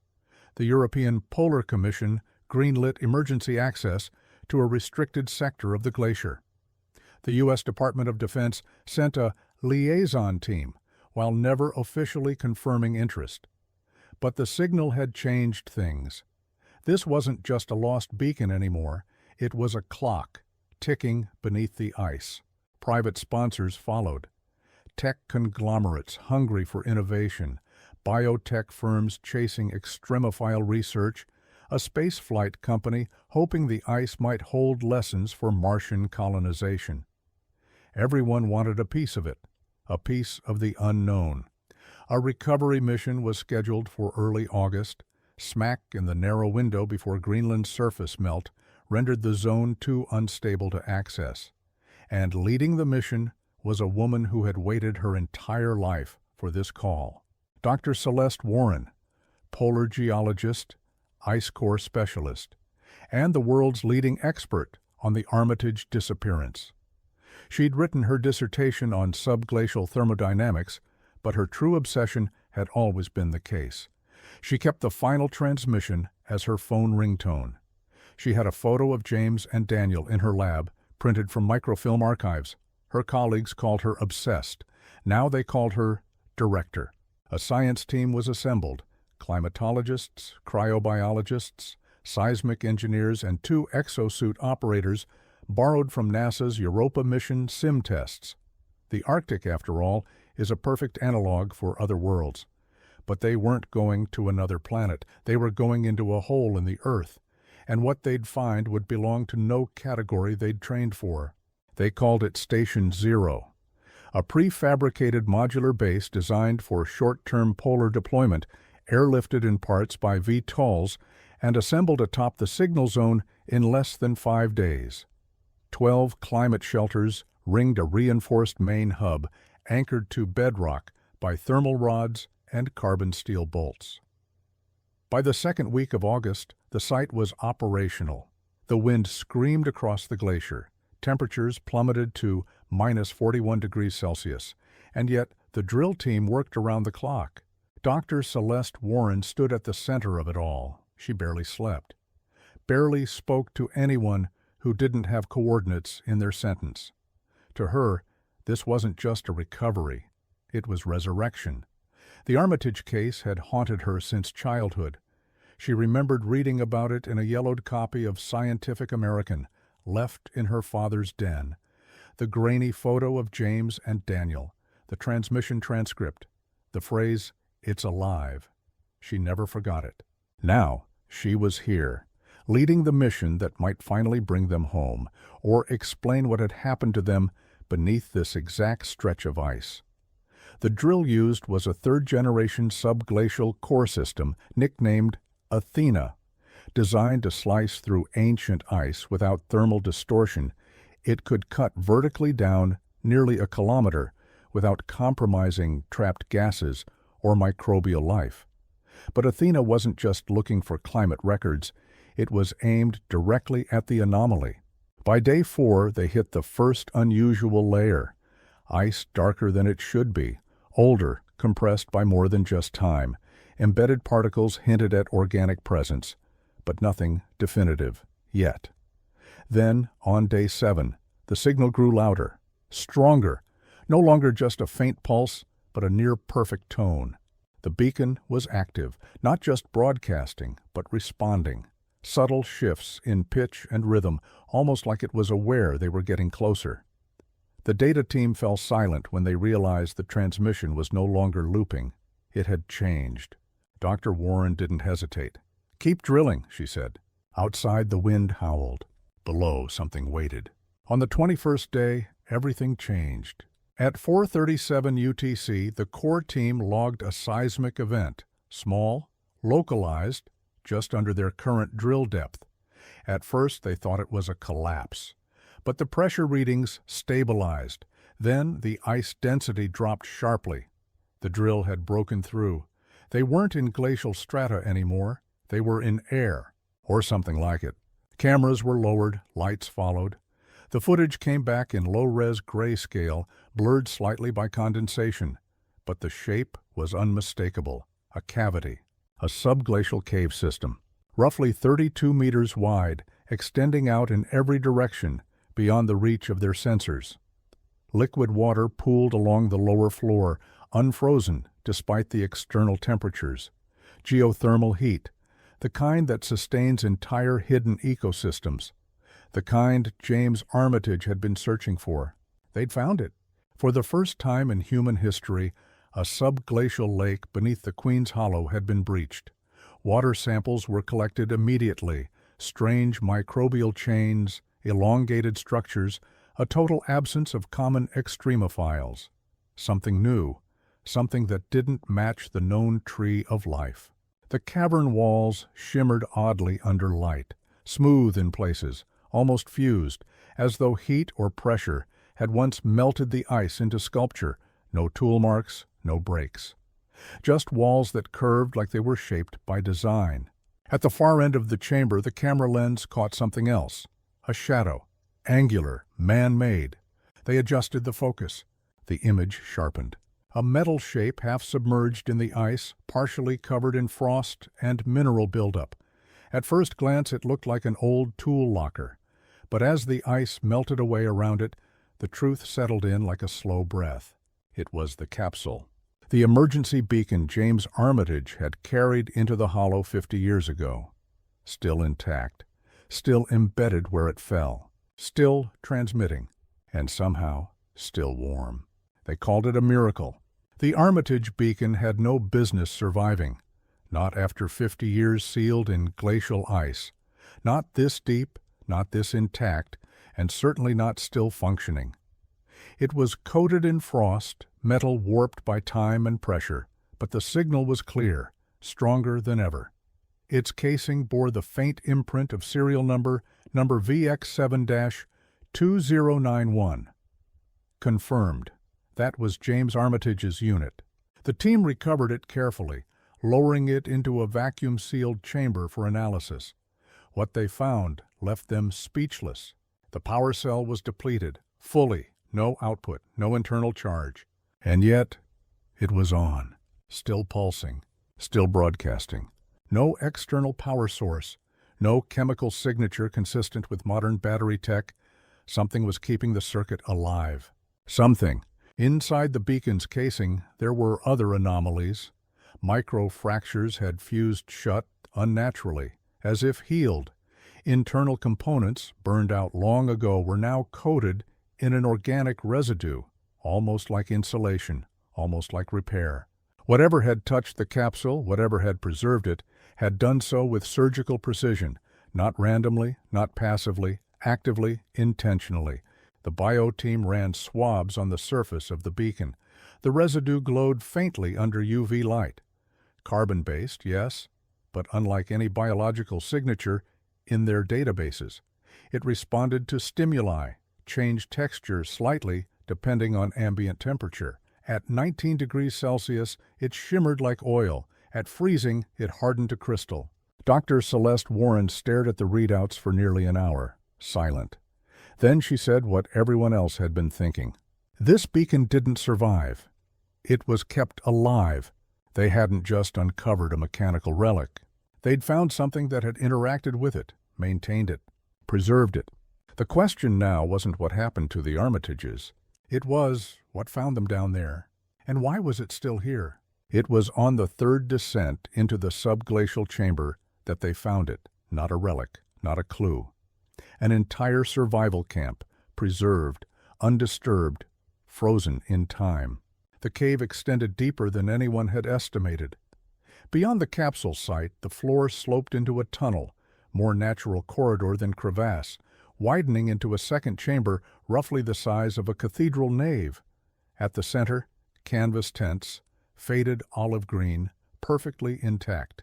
The European Polar Commission greenlit emergency access to a restricted sector of the glacier. The U.S. Department of Defense sent a liaison team, while never officially confirming interest. But the signal had changed things. This wasn't just a lost beacon anymore, it was a clock, ticking beneath the ice. Private sponsors followed. Tech conglomerates hungry for innovation, biotech firms chasing extremophile research, a spaceflight company hoping the ice might hold lessons for Martian colonization. Everyone wanted a piece of it, a piece of the unknown. A recovery mission was scheduled for early August, smack in the narrow window before Greenland's surface melt rendered the zone too unstable to access. And leading the mission was a woman who had waited her entire life for this call. Dr. Celeste Warren, polar geologist, ice core specialist, and the world's leading expert on the Armitage disappearance. She'd written her dissertation on subglacial thermodynamics, but her true obsession had always been the case. She kept the final transmission as her phone ringtone. She had a photo of James and Daniel in her lab, printed from microfilm archives. Her colleagues called her obsessed. Now they called her director. A science team was assembled: climatologists, cryobiologists, seismic engineers, and 2 exosuit operators borrowed from NASA's Europa mission sim tests. The Arctic, after all, is a perfect analog for other worlds. But they weren't going to another planet. They were going into a hole in the Earth, and what they'd find would belong to no category they'd trained for. They called it Station Zero, a prefabricated modular base designed for short-term polar deployment, airlifted in parts by VTOLs and assembled atop the signal zone in less than 5 days. 12 climate shelters ringed a reinforced main hub, anchored to bedrock by thermal rods and carbon steel bolts. By the second week of August, the site was operational. The wind screamed across the glacier. Temperatures plummeted to minus 41 degrees Celsius, and yet the drill team worked around the clock. Dr. Celeste Warren stood at the center of it all. She barely slept, barely spoke to anyone who didn't have coordinates in their sentence. To her, this wasn't just a recovery, it was resurrection. The Armitage case had haunted her since childhood. She remembered reading about it in a yellowed copy of Scientific American, left in her father's den. The grainy photo of James and Daniel, the transmission transcript, the phrase, "It's alive." She never forgot it. Now, she was here, leading the mission that might finally bring them home, or explain what had happened to them beneath this exact stretch of ice. The drill used was a third-generation subglacial core system nicknamed Athena. Designed to slice through ancient ice without thermal distortion, it could cut vertically down nearly a kilometer without compromising trapped gases or microbial life. But Athena wasn't just looking for climate records, It was aimed directly at the anomaly. By day 4, they hit the first unusual layer. Ice darker than it should be, older, compressed by more than just time. Embedded particles hinted at organic presence, but nothing definitive, yet. Then, on day 7, the signal grew louder, stronger, no longer just a faint pulse, but a near-perfect tone. The beacon was active, not just broadcasting, but responding. Subtle shifts in pitch and rhythm, almost like it was aware they were getting closer. The data team fell silent when they realized the transmission was no longer looping. It had changed. Dr. Warren didn't hesitate. "Keep drilling," she said. Outside, the wind howled. Below, something waited. On the 21st day, everything changed. At 4:37 UTC, the core team logged a seismic event, small, localized, just under their current drill depth. At first, they thought it was a collapse. But the pressure readings stabilized. Then the ice density dropped sharply. The drill had broken through. They weren't in glacial strata anymore. They were in air, or something like it. Cameras were lowered, lights followed. The footage came back in low-res grayscale, blurred slightly by condensation. But the shape was unmistakable. A cavity. A subglacial cave system. Roughly 32 meters wide, extending out in every direction, beyond the reach of their sensors. Liquid water pooled along the lower floor, unfrozen despite the external temperatures. Geothermal heat, the kind that sustains entire hidden ecosystems. The kind James Armitage had been searching for. They'd found it. For the first time in human history, a subglacial lake beneath the Queen's Hollow had been breached. Water samples were collected immediately. Strange microbial chains, elongated structures, a total absence of common extremophiles. Something new, something that didn't match the known tree of life. The cavern walls shimmered oddly under light, smooth in places, almost fused, as though heat or pressure had once melted the ice into sculpture. No tool marks, no breaks. Just walls that curved like they were shaped by design. At the far end of the chamber, the camera lens caught something else. A shadow, angular, man-made. They adjusted the focus. The image sharpened. A metal shape half submerged in the ice, partially covered in frost and mineral buildup. At first glance it looked like an old tool locker. But as the ice melted away around it, the truth settled in like a slow breath. It was the capsule. The emergency beacon James Armitage had carried into the hollow 50 years ago. Still intact. Still embedded where it fell. Still transmitting. And somehow, still warm. They called it a miracle. The Armitage beacon had no business surviving. Not after 50 years sealed in glacial ice. Not this deep, not this intact, and certainly not still functioning. It was coated in frost, metal warped by time and pressure, but the signal was clear, stronger than ever. Its casing bore the faint imprint of serial number VX7-2091. Confirmed. That was James Armitage's unit. The team recovered it carefully, lowering it into a vacuum-sealed chamber for analysis. What they found left them speechless. The power cell was depleted, fully, no output, no internal charge. And yet, it was on, still pulsing, still broadcasting. No external power source, no chemical signature consistent with modern battery tech. Something was keeping the circuit alive. Something. Inside the beacon's casing, there were other anomalies. Microfractures had fused shut unnaturally, as if healed. Internal components, burned out long ago, were now coated in an organic residue, almost like insulation, almost like repair. Whatever had touched the capsule, whatever had preserved it, had done so with surgical precision, not randomly, not passively, actively, intentionally. The bio team ran swabs on the surface of the beacon. The residue glowed faintly under UV light. Carbon-based, yes, but unlike any biological signature in their databases. It responded to stimuli, changed texture slightly depending on ambient temperature. At 19 degrees Celsius, it shimmered like oil. At freezing, it hardened to crystal. Dr. Celeste Warren stared at the readouts for nearly an hour, silent. Then she said what everyone else had been thinking. This beacon didn't survive. It was kept alive. They hadn't just uncovered a mechanical relic. They'd found something that had interacted with it, maintained it, preserved it. The question now wasn't what happened to the Armitages. It was what found them down there. And why was it still here? It was on the third descent into the subglacial chamber that they found it, not a relic, not a clue. An entire survival camp, preserved, undisturbed, frozen in time. The cave extended deeper than anyone had estimated. Beyond the capsule site, the floor sloped into a tunnel, more natural corridor than crevasse, widening into a second chamber roughly the size of a cathedral nave. At the center, canvas tents, faded olive green, perfectly intact.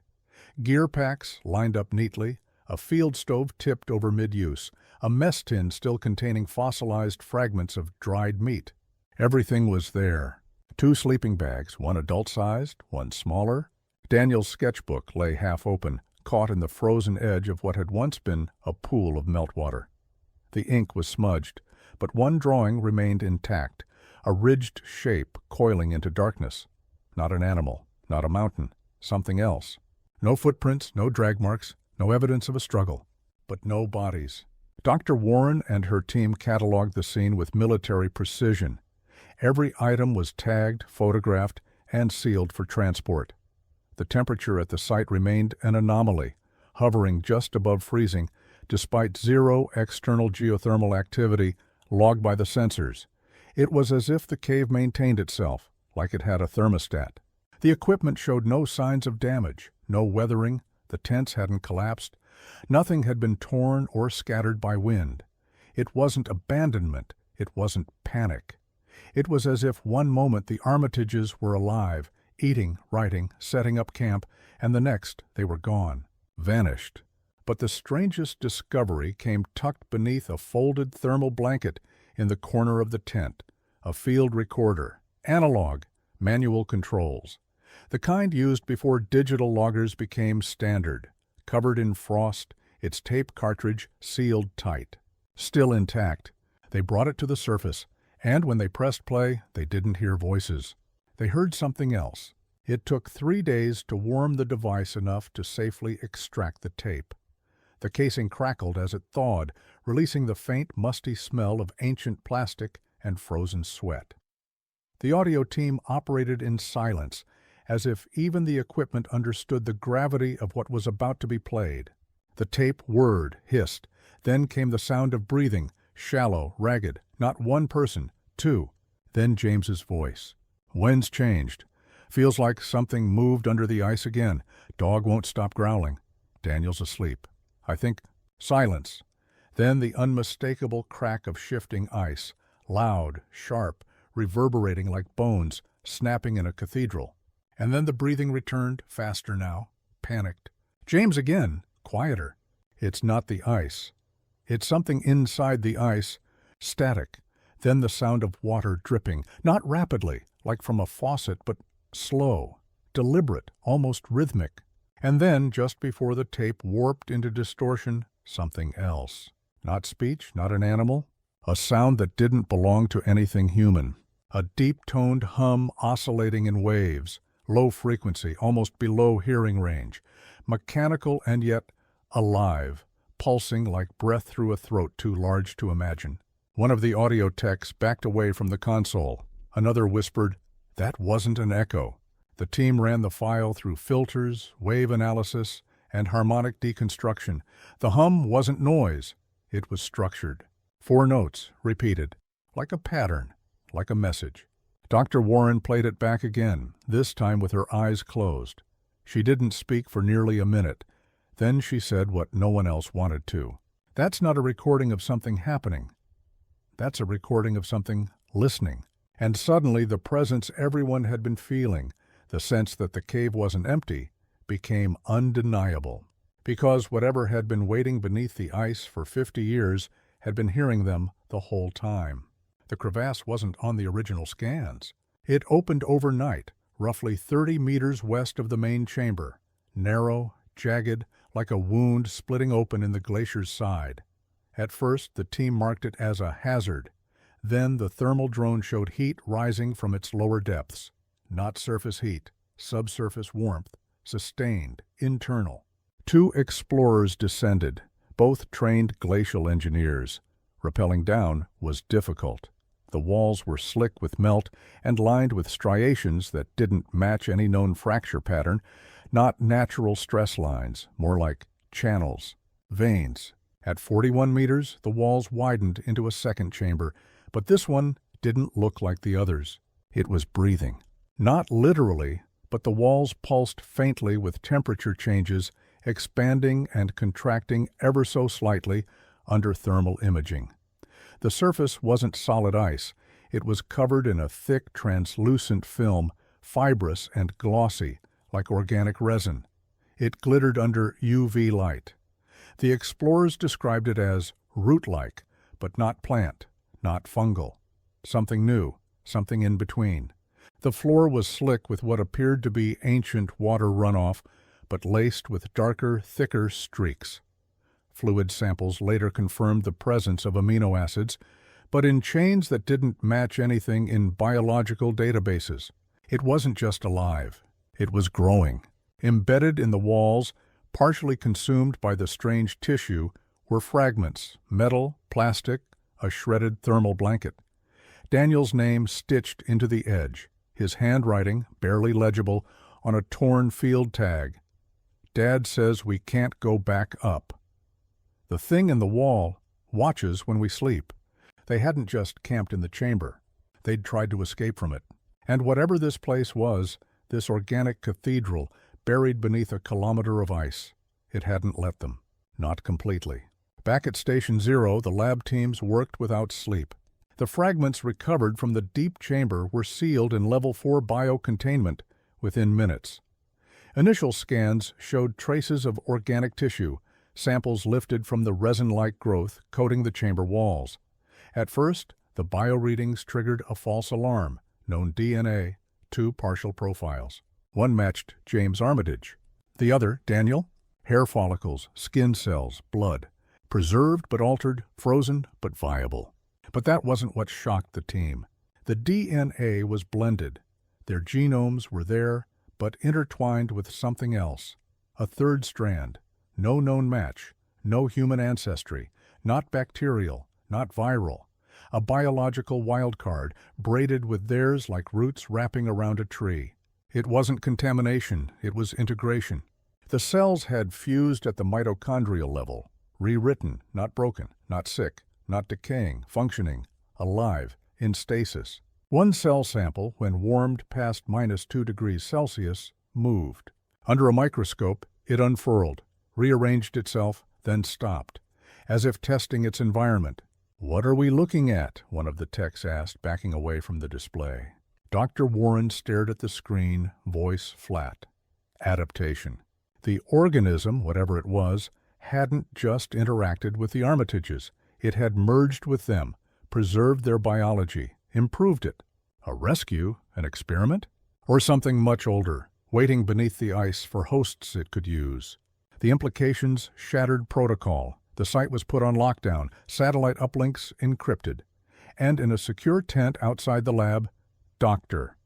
Gear packs lined up neatly, a field stove tipped over mid-use, a mess tin still containing fossilized fragments of dried meat. Everything was there. 2 sleeping bags, one adult-sized, one smaller. Daniel's sketchbook lay half open, caught in the frozen edge of what had once been a pool of meltwater. The ink was smudged, but one drawing remained intact, a ridged shape coiling into darkness. Not an animal, not a mountain, something else. No footprints, no drag marks, no evidence of a struggle, but no bodies. Dr. Warren and her team cataloged the scene with military precision. Every item was tagged, photographed, and sealed for transport. The temperature at the site remained an anomaly, hovering just above freezing, despite zero external geothermal activity logged by the sensors. It was as if the cave maintained itself, like it had a thermostat. The equipment showed no signs of damage, no weathering, the tents hadn't collapsed, nothing had been torn or scattered by wind. It wasn't abandonment, it wasn't panic. It was as if one moment the Armitages were alive, eating, writing, setting up camp, and the next they were gone, vanished. But the strangest discovery came tucked beneath a folded thermal blanket in the corner of the tent, a field recorder, analog, manual controls. The kind used before digital loggers became standard, covered in frost, its tape cartridge sealed tight. Still intact, they brought it to the surface, and when they pressed play, they didn't hear voices. They heard something else. It took 3 days to warm the device enough to safely extract the tape. The casing crackled as it thawed, releasing the faint, musty smell of ancient plastic and frozen sweat. The audio team operated in silence, as if even the equipment understood the gravity of what was about to be played. The tape whirred, hissed. Then came the sound of breathing, shallow, ragged, not one person, 2. Then James's voice. Wind's changed. Feels like something moved under the ice again. Dog won't stop growling. Daniel's asleep. I think silence. Then the unmistakable crack of shifting ice, loud, sharp, reverberating like bones, snapping in a cathedral. And then the breathing returned, faster now, panicked. James again, quieter. It's not the ice. It's something inside the ice, static. Then the sound of water dripping, not rapidly, like from a faucet, but slow, deliberate, almost rhythmic. And then, just before the tape warped into distortion, something else. Not speech, not an animal. A sound that didn't belong to anything human. A deep-toned hum oscillating in waves, low frequency, almost below hearing range. Mechanical and yet alive, pulsing like breath through a throat too large to imagine. One of the audio techs backed away from the console. Another whispered, "That wasn't an echo." The team ran the file through filters, wave analysis, and harmonic deconstruction. The hum wasn't noise. It was structured. 4 notes, repeated, like a pattern, like a message. Dr. Warren played it back again, this time with her eyes closed. She didn't speak for nearly a minute. Then she said what no one else wanted to. That's not a recording of something happening. That's a recording of something listening. And suddenly the presence everyone had been feeling, the sense that the cave wasn't empty, became undeniable. Because whatever had been waiting beneath the ice for 50 years had been hearing them the whole time. The crevasse wasn't on the original scans. It opened overnight, roughly 30 meters west of the main chamber, narrow, jagged, like a wound splitting open in the glacier's side. At first, the team marked it as a hazard. Then the thermal drone showed heat rising from its lower depths. Not surface heat, subsurface warmth, sustained, internal. 2 explorers descended, both trained glacial engineers. Rappelling down was difficult. The walls were slick with melt and lined with striations that didn't match any known fracture pattern, not natural stress lines, more like channels, veins. At 41 meters, the walls widened into a second chamber, but this one didn't look like the others. It was breathing. Not literally, but the walls pulsed faintly with temperature changes, expanding and contracting ever so slightly under thermal imaging. The surface wasn't solid ice. It was covered in a thick, translucent film, fibrous and glossy, like organic resin. It glittered under UV light. The explorers described it as root-like, but not plant, not fungal. Something new, something in between. The floor was slick with what appeared to be ancient water runoff, but laced with darker, thicker streaks. Fluid samples later confirmed the presence of amino acids, but in chains that didn't match anything in biological databases. It wasn't just alive. It was growing. Embedded in the walls, partially consumed by the strange tissue, were fragments, metal, plastic, a shredded thermal blanket. Daniel's name stitched into the edge, his handwriting, barely legible, on a torn field tag. Dad says we can't go back up. The thing in the wall watches when we sleep. They hadn't just camped in the chamber. They'd tried to escape from it. And whatever this place was, this organic cathedral, buried beneath a kilometer of ice, it hadn't let them. Not completely. Back at Station Zero, the lab teams worked without sleep. The fragments recovered from the deep chamber were sealed in Level 4 biocontainment within minutes. Initial scans showed traces of organic tissue, samples lifted from the resin-like growth coating the chamber walls. At first, the bioreadings triggered a false alarm, known DNA, 2 partial profiles. One matched James Armitage. The other, Daniel, hair follicles, skin cells, blood. Preserved but altered, frozen but viable. But that wasn't what shocked the team. The DNA was blended. Their genomes were there, but intertwined with something else. A third strand. No known match. No human ancestry. Not bacterial. Not viral. A biological wildcard, braided with theirs like roots wrapping around a tree. It wasn't contamination, it was integration. The cells had fused at the mitochondrial level, rewritten, not broken, not sick, not decaying, functioning, alive, in stasis. One cell sample, when warmed past -2 degrees Celsius, moved. Under a microscope, it unfurled, rearranged itself, then stopped, as if testing its environment. "What are we looking at?" one of the techs asked, backing away from the display. Dr. Warren stared at the screen, voice flat. Adaptation. The organism, whatever it was, hadn't just interacted with the Armitages. It had merged with them, preserved their biology, improved it. A rescue? An experiment? Or something much older, waiting beneath the ice for hosts it could use? The implications shattered protocol. The site was put on lockdown, satellite uplinks encrypted. And in a secure tent outside the lab, Doctor.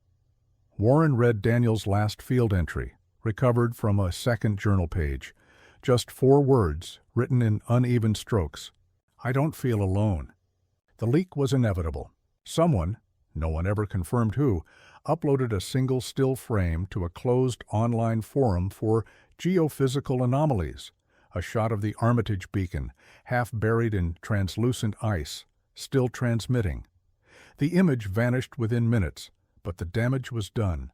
Warren read Daniel's last field entry, recovered from a second journal page. Just 4 words, written in uneven strokes. "I don't feel alone." The leak was inevitable. Someone, no one ever confirmed who, uploaded a single still frame to a closed online forum for geophysical anomalies. A shot of the Armitage beacon, half buried in translucent ice, still transmitting. The image vanished within minutes, but the damage was done.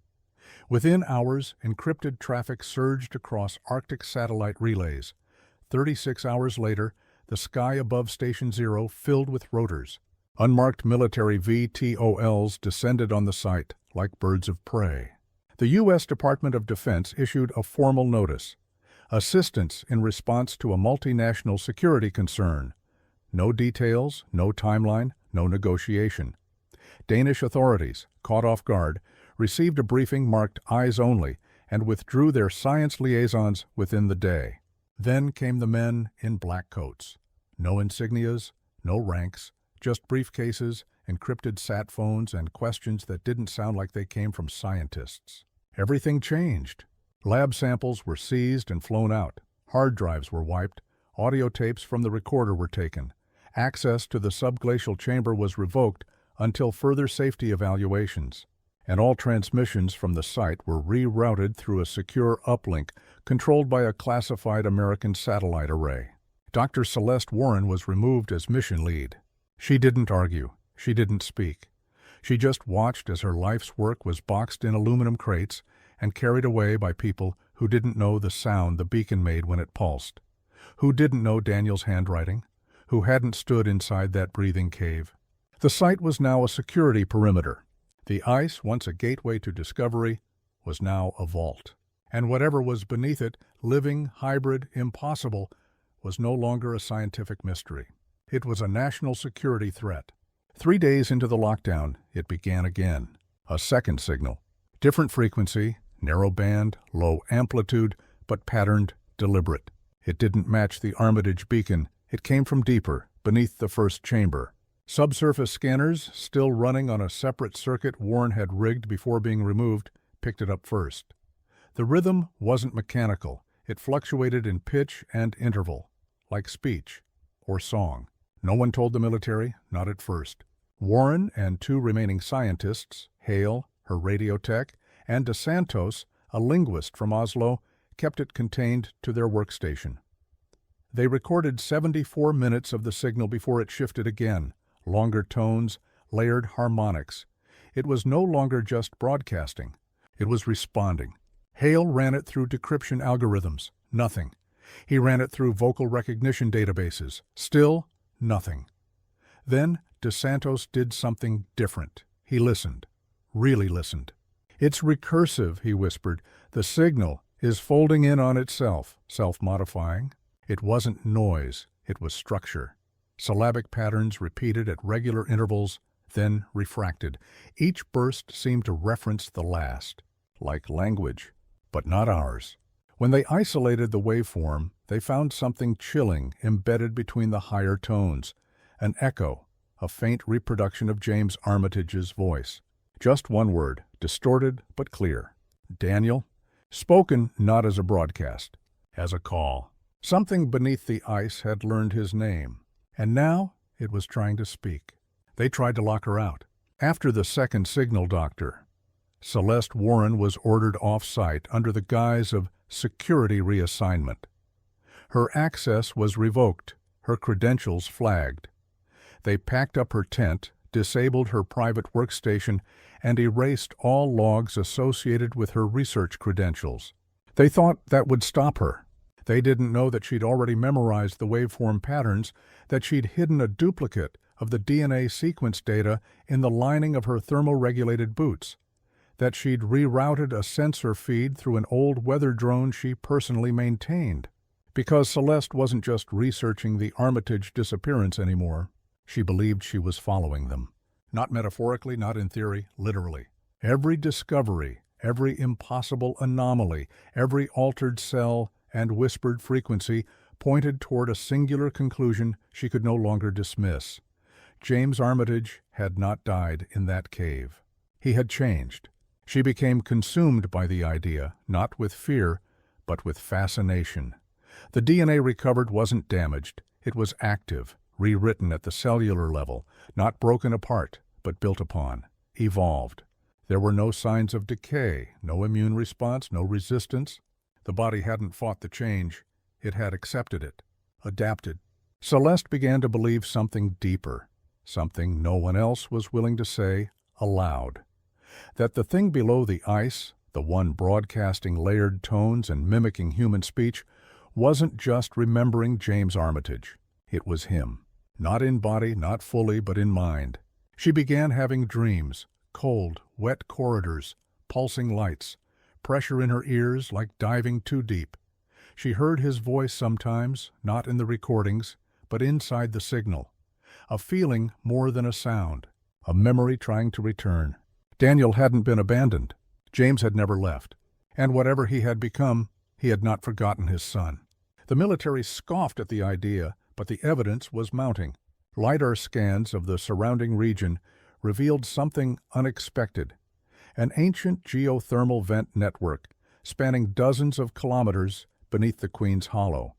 Within hours, encrypted traffic surged across Arctic satellite relays. 36 hours later, the sky above Station Zero filled with rotors. Unmarked military VTOLs descended on the site like birds of prey. The U.S. Department of Defense issued a formal notice. Assistance in response to a multinational security concern. No details, no timeline, no negotiation. Danish authorities, caught off guard, received a briefing marked Eyes Only and withdrew their science liaisons within the day. Then came the men in black coats. No insignias, no ranks, just briefcases, encrypted sat phones, and questions that didn't sound like they came from scientists. Everything changed. Lab samples were seized and flown out. Hard drives were wiped. Audio tapes from the recorder were taken. Access to the subglacial chamber was revoked until further safety evaluations, and all transmissions from the site were rerouted through a secure uplink controlled by a classified American satellite array. Dr. Celeste Warren was removed as mission lead. She didn't argue. She didn't speak. She just watched as her life's work was boxed in aluminum crates and carried away by people who didn't know the sound the beacon made when it pulsed, who didn't know Daniel's handwriting, who hadn't stood inside that breathing cave. The site was now a security perimeter. The ice, once a gateway to discovery, was now a vault. And whatever was beneath it, living, hybrid, impossible, was no longer a scientific mystery. It was a national security threat. 3 days into the lockdown, it began again. A second signal. Different frequency, narrow band, low amplitude, but patterned, deliberate. It didn't match the Armitage beacon. It came from deeper, beneath the first chamber. Subsurface scanners, still running on a separate circuit Warren had rigged before being removed, picked it up first. The rhythm wasn't mechanical. It fluctuated in pitch and interval, like speech or song. No one told the military, not at first. Warren and 2 remaining scientists, Hale, her radio tech, and DeSantos, a linguist from Oslo, kept it contained to their workstation. They recorded 74 minutes of the signal before it shifted again, longer tones, layered harmonics. It was no longer just broadcasting. It was responding. Hale ran it through decryption algorithms. Nothing. He ran it through vocal recognition databases. Still, nothing. Then DeSantos did something different. He listened. Really listened. "It's recursive," he whispered. "The signal is folding in on itself, self-modifying." It wasn't noise. It was structure. Syllabic patterns repeated at regular intervals, then refracted. Each burst seemed to reference the last, like language, but not ours. When they isolated the waveform, they found something chilling embedded between the higher tones, an echo, a faint reproduction of James Armitage's voice. Just one word, distorted but clear. Daniel, spoken not as a broadcast, as a call. Something beneath the ice had learned his name, and now it was trying to speak. They tried to lock her out. After the second signal, Doctor, Celeste Warren was ordered off-site under the guise of security reassignment. Her access was revoked, her credentials flagged. They packed up her tent, disabled her private workstation, and erased all logs associated with her research credentials. They thought that would stop her. They didn't know that she'd already memorized the waveform patterns, that she'd hidden a duplicate of the DNA sequence data in the lining of her thermoregulated boots, that she'd rerouted a sensor feed through an old weather drone she personally maintained. Because Celeste wasn't just researching the Armitage disappearance anymore. She believed she was following them. Not metaphorically, not in theory, literally. Every discovery, every impossible anomaly, every altered cell and whispered frequency pointed toward a singular conclusion she could no longer dismiss. James Armitage had not died in that cave. He had changed. She became consumed by the idea, not with fear, but with fascination. The DNA recovered wasn't damaged. It was active, rewritten at the cellular level, not broken apart, but built upon, evolved. There were no signs of decay, no immune response, no resistance. The body hadn't fought the change. It had accepted it, adapted. Celeste began to believe something deeper, something no one else was willing to say aloud. That the thing below the ice, the one broadcasting layered tones and mimicking human speech, wasn't just remembering James Armitage. It was him. Not in body, not fully, but in mind. She began having dreams, cold, wet corridors, pulsing lights, pressure in her ears like diving too deep. She heard his voice sometimes, not in the recordings, but inside the signal. A feeling more than a sound, a memory trying to return. Daniel hadn't been abandoned. James had never left. And whatever he had become, he had not forgotten his son. The military scoffed at the idea, but the evidence was mounting. LiDAR scans of the surrounding region revealed something unexpected: an ancient geothermal vent network spanning dozens of kilometers beneath the Queen's Hollow.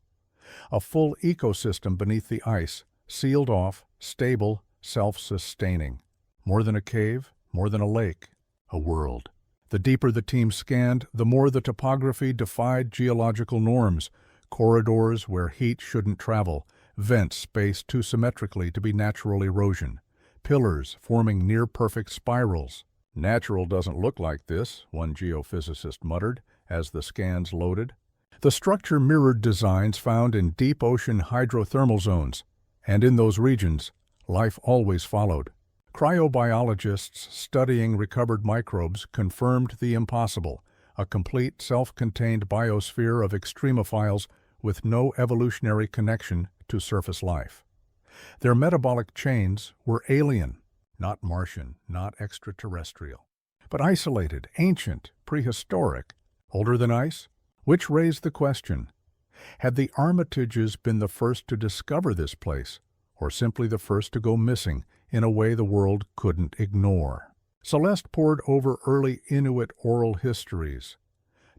A full ecosystem beneath the ice, sealed off, stable, self-sustaining. More than a cave, more than a lake, a world. The deeper the team scanned, the more the topography defied geological norms: corridors where heat shouldn't travel, vents spaced too symmetrically to be natural erosion, pillars forming near-perfect spirals. "Natural doesn't look like this," one geophysicist muttered as the scans loaded. The structure mirrored designs found in deep ocean hydrothermal zones, and in those regions, life always followed. Cryobiologists studying recovered microbes confirmed the impossible: a complete, self-contained biosphere of extremophiles with no evolutionary connection to surface life. Their metabolic chains were alien, not Martian, not extraterrestrial, but isolated, ancient, prehistoric, older than ice. Which raised the question: had the Armitages been the first to discover this place, or simply the first to go missing in a way the world couldn't ignore? Celeste pored over early Inuit oral histories.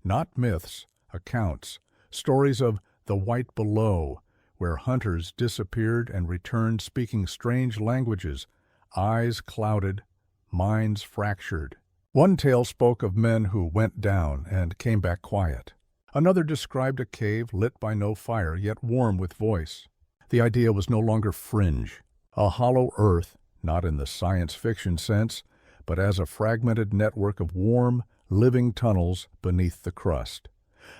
Not myths, accounts, stories of the White Below, where hunters disappeared and returned speaking strange languages, eyes clouded, minds fractured. One tale spoke of men who went down and came back quiet. Another described a cave lit by no fire, yet warm with voice. The idea was no longer fringe. A hollow earth, not in the science fiction sense, but as a fragmented network of warm, living tunnels beneath the crust.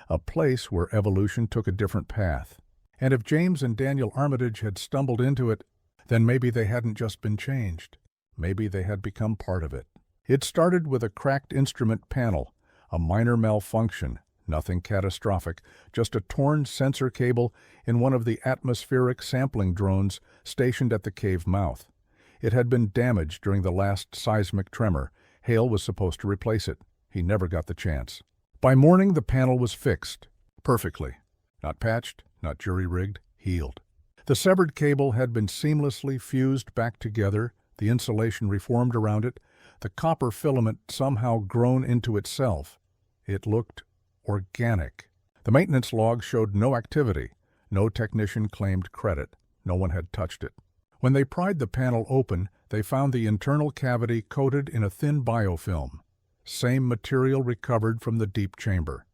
A place where evolution took a different path. And if James and Daniel Armitage had stumbled into it, then maybe they hadn't just been changed. Maybe they had become part of it. It started with a cracked instrument panel, a minor malfunction. Nothing catastrophic, just a torn sensor cable in one of the atmospheric sampling drones stationed at the cave mouth. It had been damaged during the last seismic tremor. Hale was supposed to replace it. He never got the chance. By morning, the panel was fixed. Perfectly. Not patched, not jury-rigged, healed. The severed cable had been seamlessly fused back together, the insulation reformed around it, the copper filament somehow grown into itself. It looked organic. The maintenance log showed no activity. No technician claimed credit. No one had touched it. When they pried the panel open, they found the internal cavity coated in a thin biofilm. Same material recovered from the deep chamber.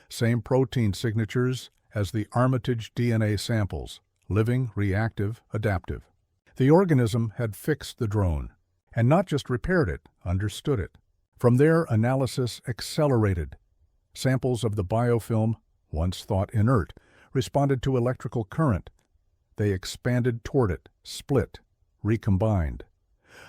Same protein signatures as the Armitage DNA samples: living, reactive, adaptive. The organism had fixed the drone, and not just repaired it, understood it. From there, analysis accelerated. Samples of the biofilm, once thought inert, responded to electrical current. They expanded toward it, split, recombined.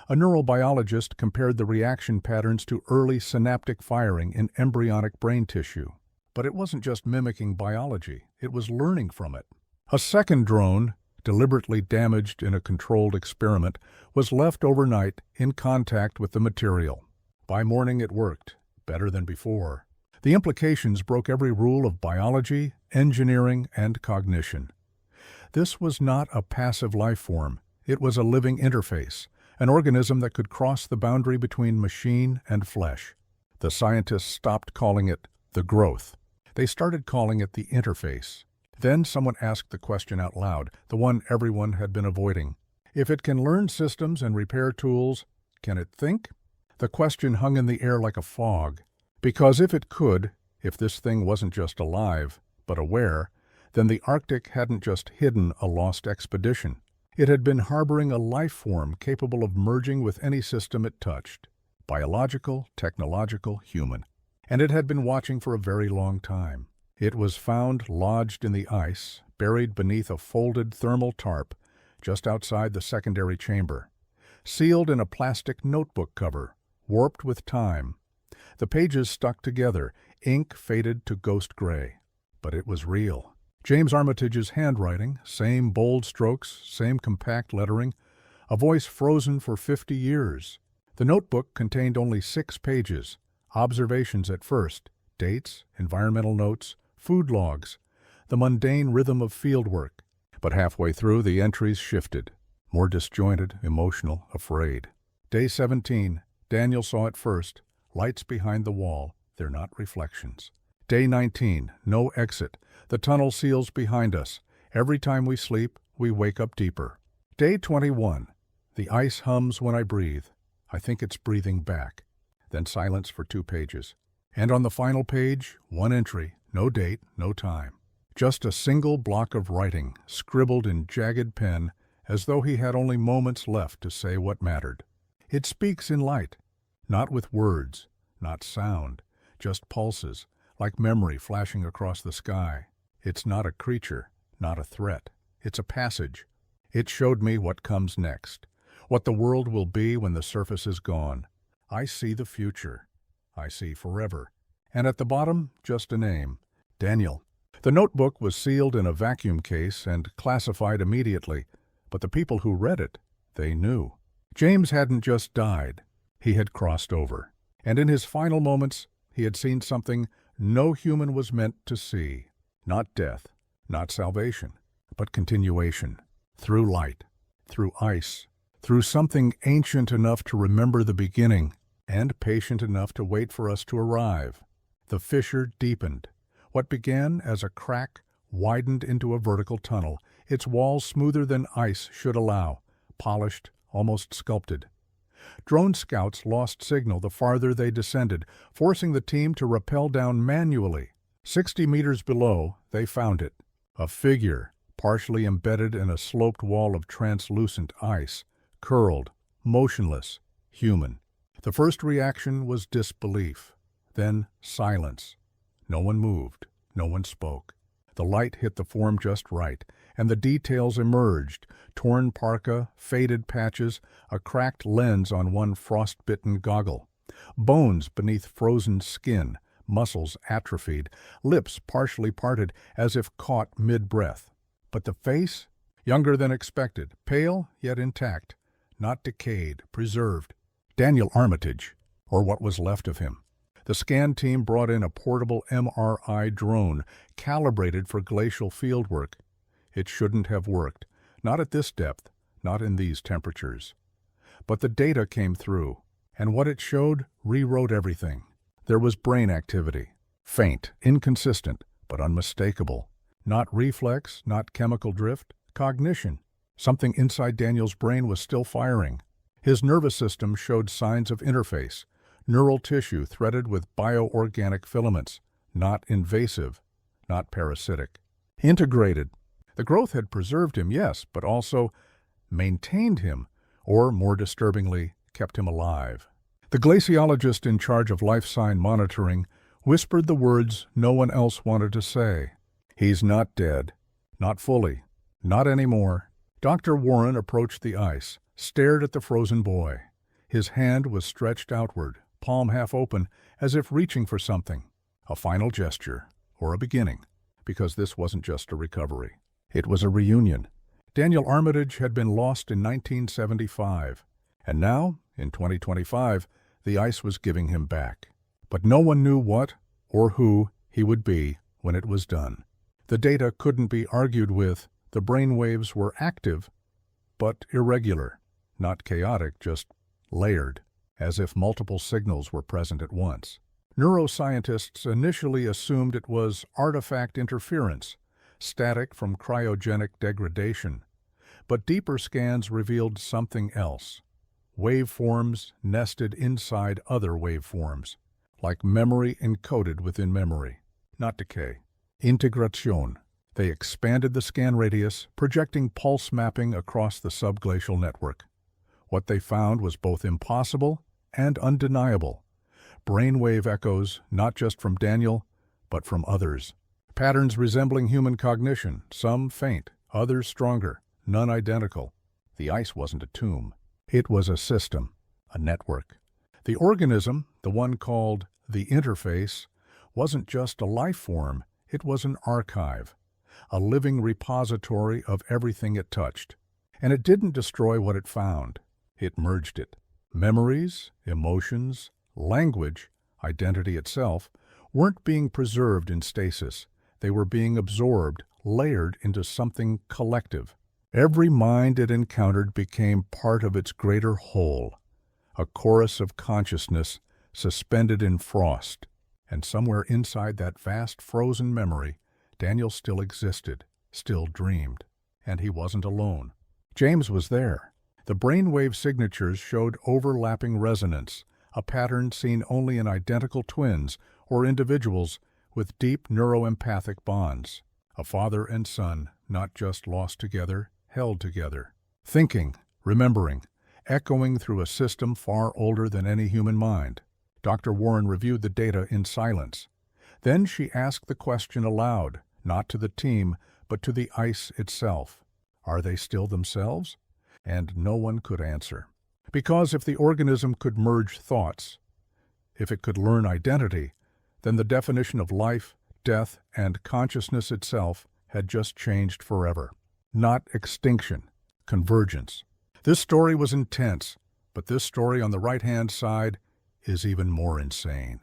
A neurobiologist compared the reaction patterns to early synaptic firing in embryonic brain tissue. But it wasn't just mimicking biology, it was learning from it. A second drone, deliberately damaged in a controlled experiment, was left overnight in contact with the material. By morning it worked, better than before. The implications broke every rule of biology, engineering, and cognition. This was not a passive life form. It was a living interface, an organism that could cross the boundary between machine and flesh. The scientists stopped calling it the growth. They started calling it the interface. Then someone asked the question out loud, the one everyone had been avoiding. If it can learn systems and repair tools, can it think? The question hung in the air like a fog. Because if it could, if this thing wasn't just alive, but aware, then the Arctic hadn't just hidden a lost expedition. It had been harboring a life form capable of merging with any system it touched. Biological, technological, human. And it had been watching for a very long time. It was found lodged in the ice, buried beneath a folded thermal tarp, just outside the secondary chamber. Sealed in a plastic notebook cover, warped with time. The pages stuck together, ink faded to ghost gray. But it was real. James Armitage's handwriting, same bold strokes, same compact lettering, a voice frozen for 50 years. The notebook contained only 6 pages, observations at first, dates, environmental notes, food logs. the mundane rhythm of fieldwork. But halfway through, the entries shifted, more disjointed, emotional, afraid. Day 17, Daniel saw it first, lights behind the wall, they're not reflections. Day 19, no exit, the tunnel seals behind us. Every time we sleep, we wake up deeper. Day 21, the ice hums when I breathe. I think it's breathing back. Then silence for 2 pages. And on the final page, 1 entry, no date, no time. Just a single block of writing, scribbled in jagged pen, as though he had only moments left to say what mattered. It speaks in light, not with words, not sound, just pulses, like memory flashing across the sky. It's not a creature, not a threat. It's a passage. It showed me what comes next, what the world will be when the surface is gone. I see the future. I see forever. And at the bottom, just a name, Daniel. The notebook was sealed in a vacuum case and classified immediately, but the people who read it, they knew. James hadn't just died. He had crossed over. And in his final moments, he had seen something no human was meant to see. Not death, not salvation, but continuation. Through light, through ice, through something ancient enough to remember the beginning and patient enough to wait for us to arrive. The fissure deepened. What began as a crack widened into a vertical tunnel, its walls smoother than ice should allow, polished, almost sculpted. Drone scouts lost signal the farther they descended, forcing the team to rappel down manually. 60 meters below, they found it. A figure, partially embedded in a sloped wall of translucent ice, curled, motionless, human. The first reaction was disbelief, then silence. No one moved, no one spoke. The light hit the form just right, and the details emerged: torn parka, faded patches, a cracked lens on one frost-bitten goggle, bones beneath frozen skin, muscles atrophied, lips partially parted as if caught mid-breath. But the face? Younger than expected, pale yet intact, not decayed, preserved. Daniel Armitage, or what was left of him. The scan team brought in a portable MRI drone, calibrated for glacial fieldwork. It shouldn't have worked, not at this depth, not in these temperatures. But the data came through, and what it showed rewrote everything. There was brain activity, faint, inconsistent, but unmistakable. Not reflex, not chemical drift, cognition. Something inside Daniel's brain was still firing. His nervous system showed signs of interface, neural tissue threaded with bioorganic filaments, not invasive, not parasitic. Integrated. The growth had preserved him, yes, but also maintained him, or, more disturbingly, kept him alive. The glaciologist in charge of life sign monitoring whispered the words no one else wanted to say. He's not dead. Not fully. Not anymore. Dr. Warren approached the ice, stared at the frozen boy. His hand was stretched outward, palm half open, as if reaching for something. A final gesture, or a beginning, because this wasn't just a recovery. It was a reunion. Daniel Armitage had been lost in 1975, and now, in 2025, the ice was giving him back. But no one knew what or who he would be when it was done. The data couldn't be argued with. The brainwaves were active, but irregular, not chaotic, just layered, as if multiple signals were present at once. Neuroscientists initially assumed it was artifact interference, static from cryogenic degradation. But deeper scans revealed something else. Waveforms nested inside other waveforms, like memory encoded within memory, not decay. Integration. They expanded the scan radius, projecting pulse mapping across the subglacial network. What they found was both impossible and undeniable. Brainwave echoes, not just from Daniel, but from others. Patterns resembling human cognition, some faint, others stronger, none identical. The ice wasn't a tomb. It was a system, a network. The organism, the one called the interface, wasn't just a life form, it was an archive, a living repository of everything it touched. And it didn't destroy what it found. It merged it. Memories, emotions, language, identity itself, weren't being preserved in stasis. They were being absorbed, layered into something collective. Every mind it encountered became part of its greater whole, a chorus of consciousness suspended in frost. And somewhere inside that vast frozen memory, Daniel still existed, still dreamed. And he wasn't alone. James was there. The brainwave signatures showed overlapping resonance, a pattern seen only in identical twins or individuals with deep neuroempathic bonds. A father and son, not just lost together, held together. Thinking, remembering, echoing through a system far older than any human mind. Dr. Warren reviewed the data in silence. Then she asked the question aloud, not to the team, but to the ice itself. Are they still themselves? And no one could answer. Because if the organism could merge thoughts, if it could learn identity, then the definition of life, death, and consciousness itself had just changed forever. Not extinction, convergence. This story was intense, but this story on the right-hand side is even more insane.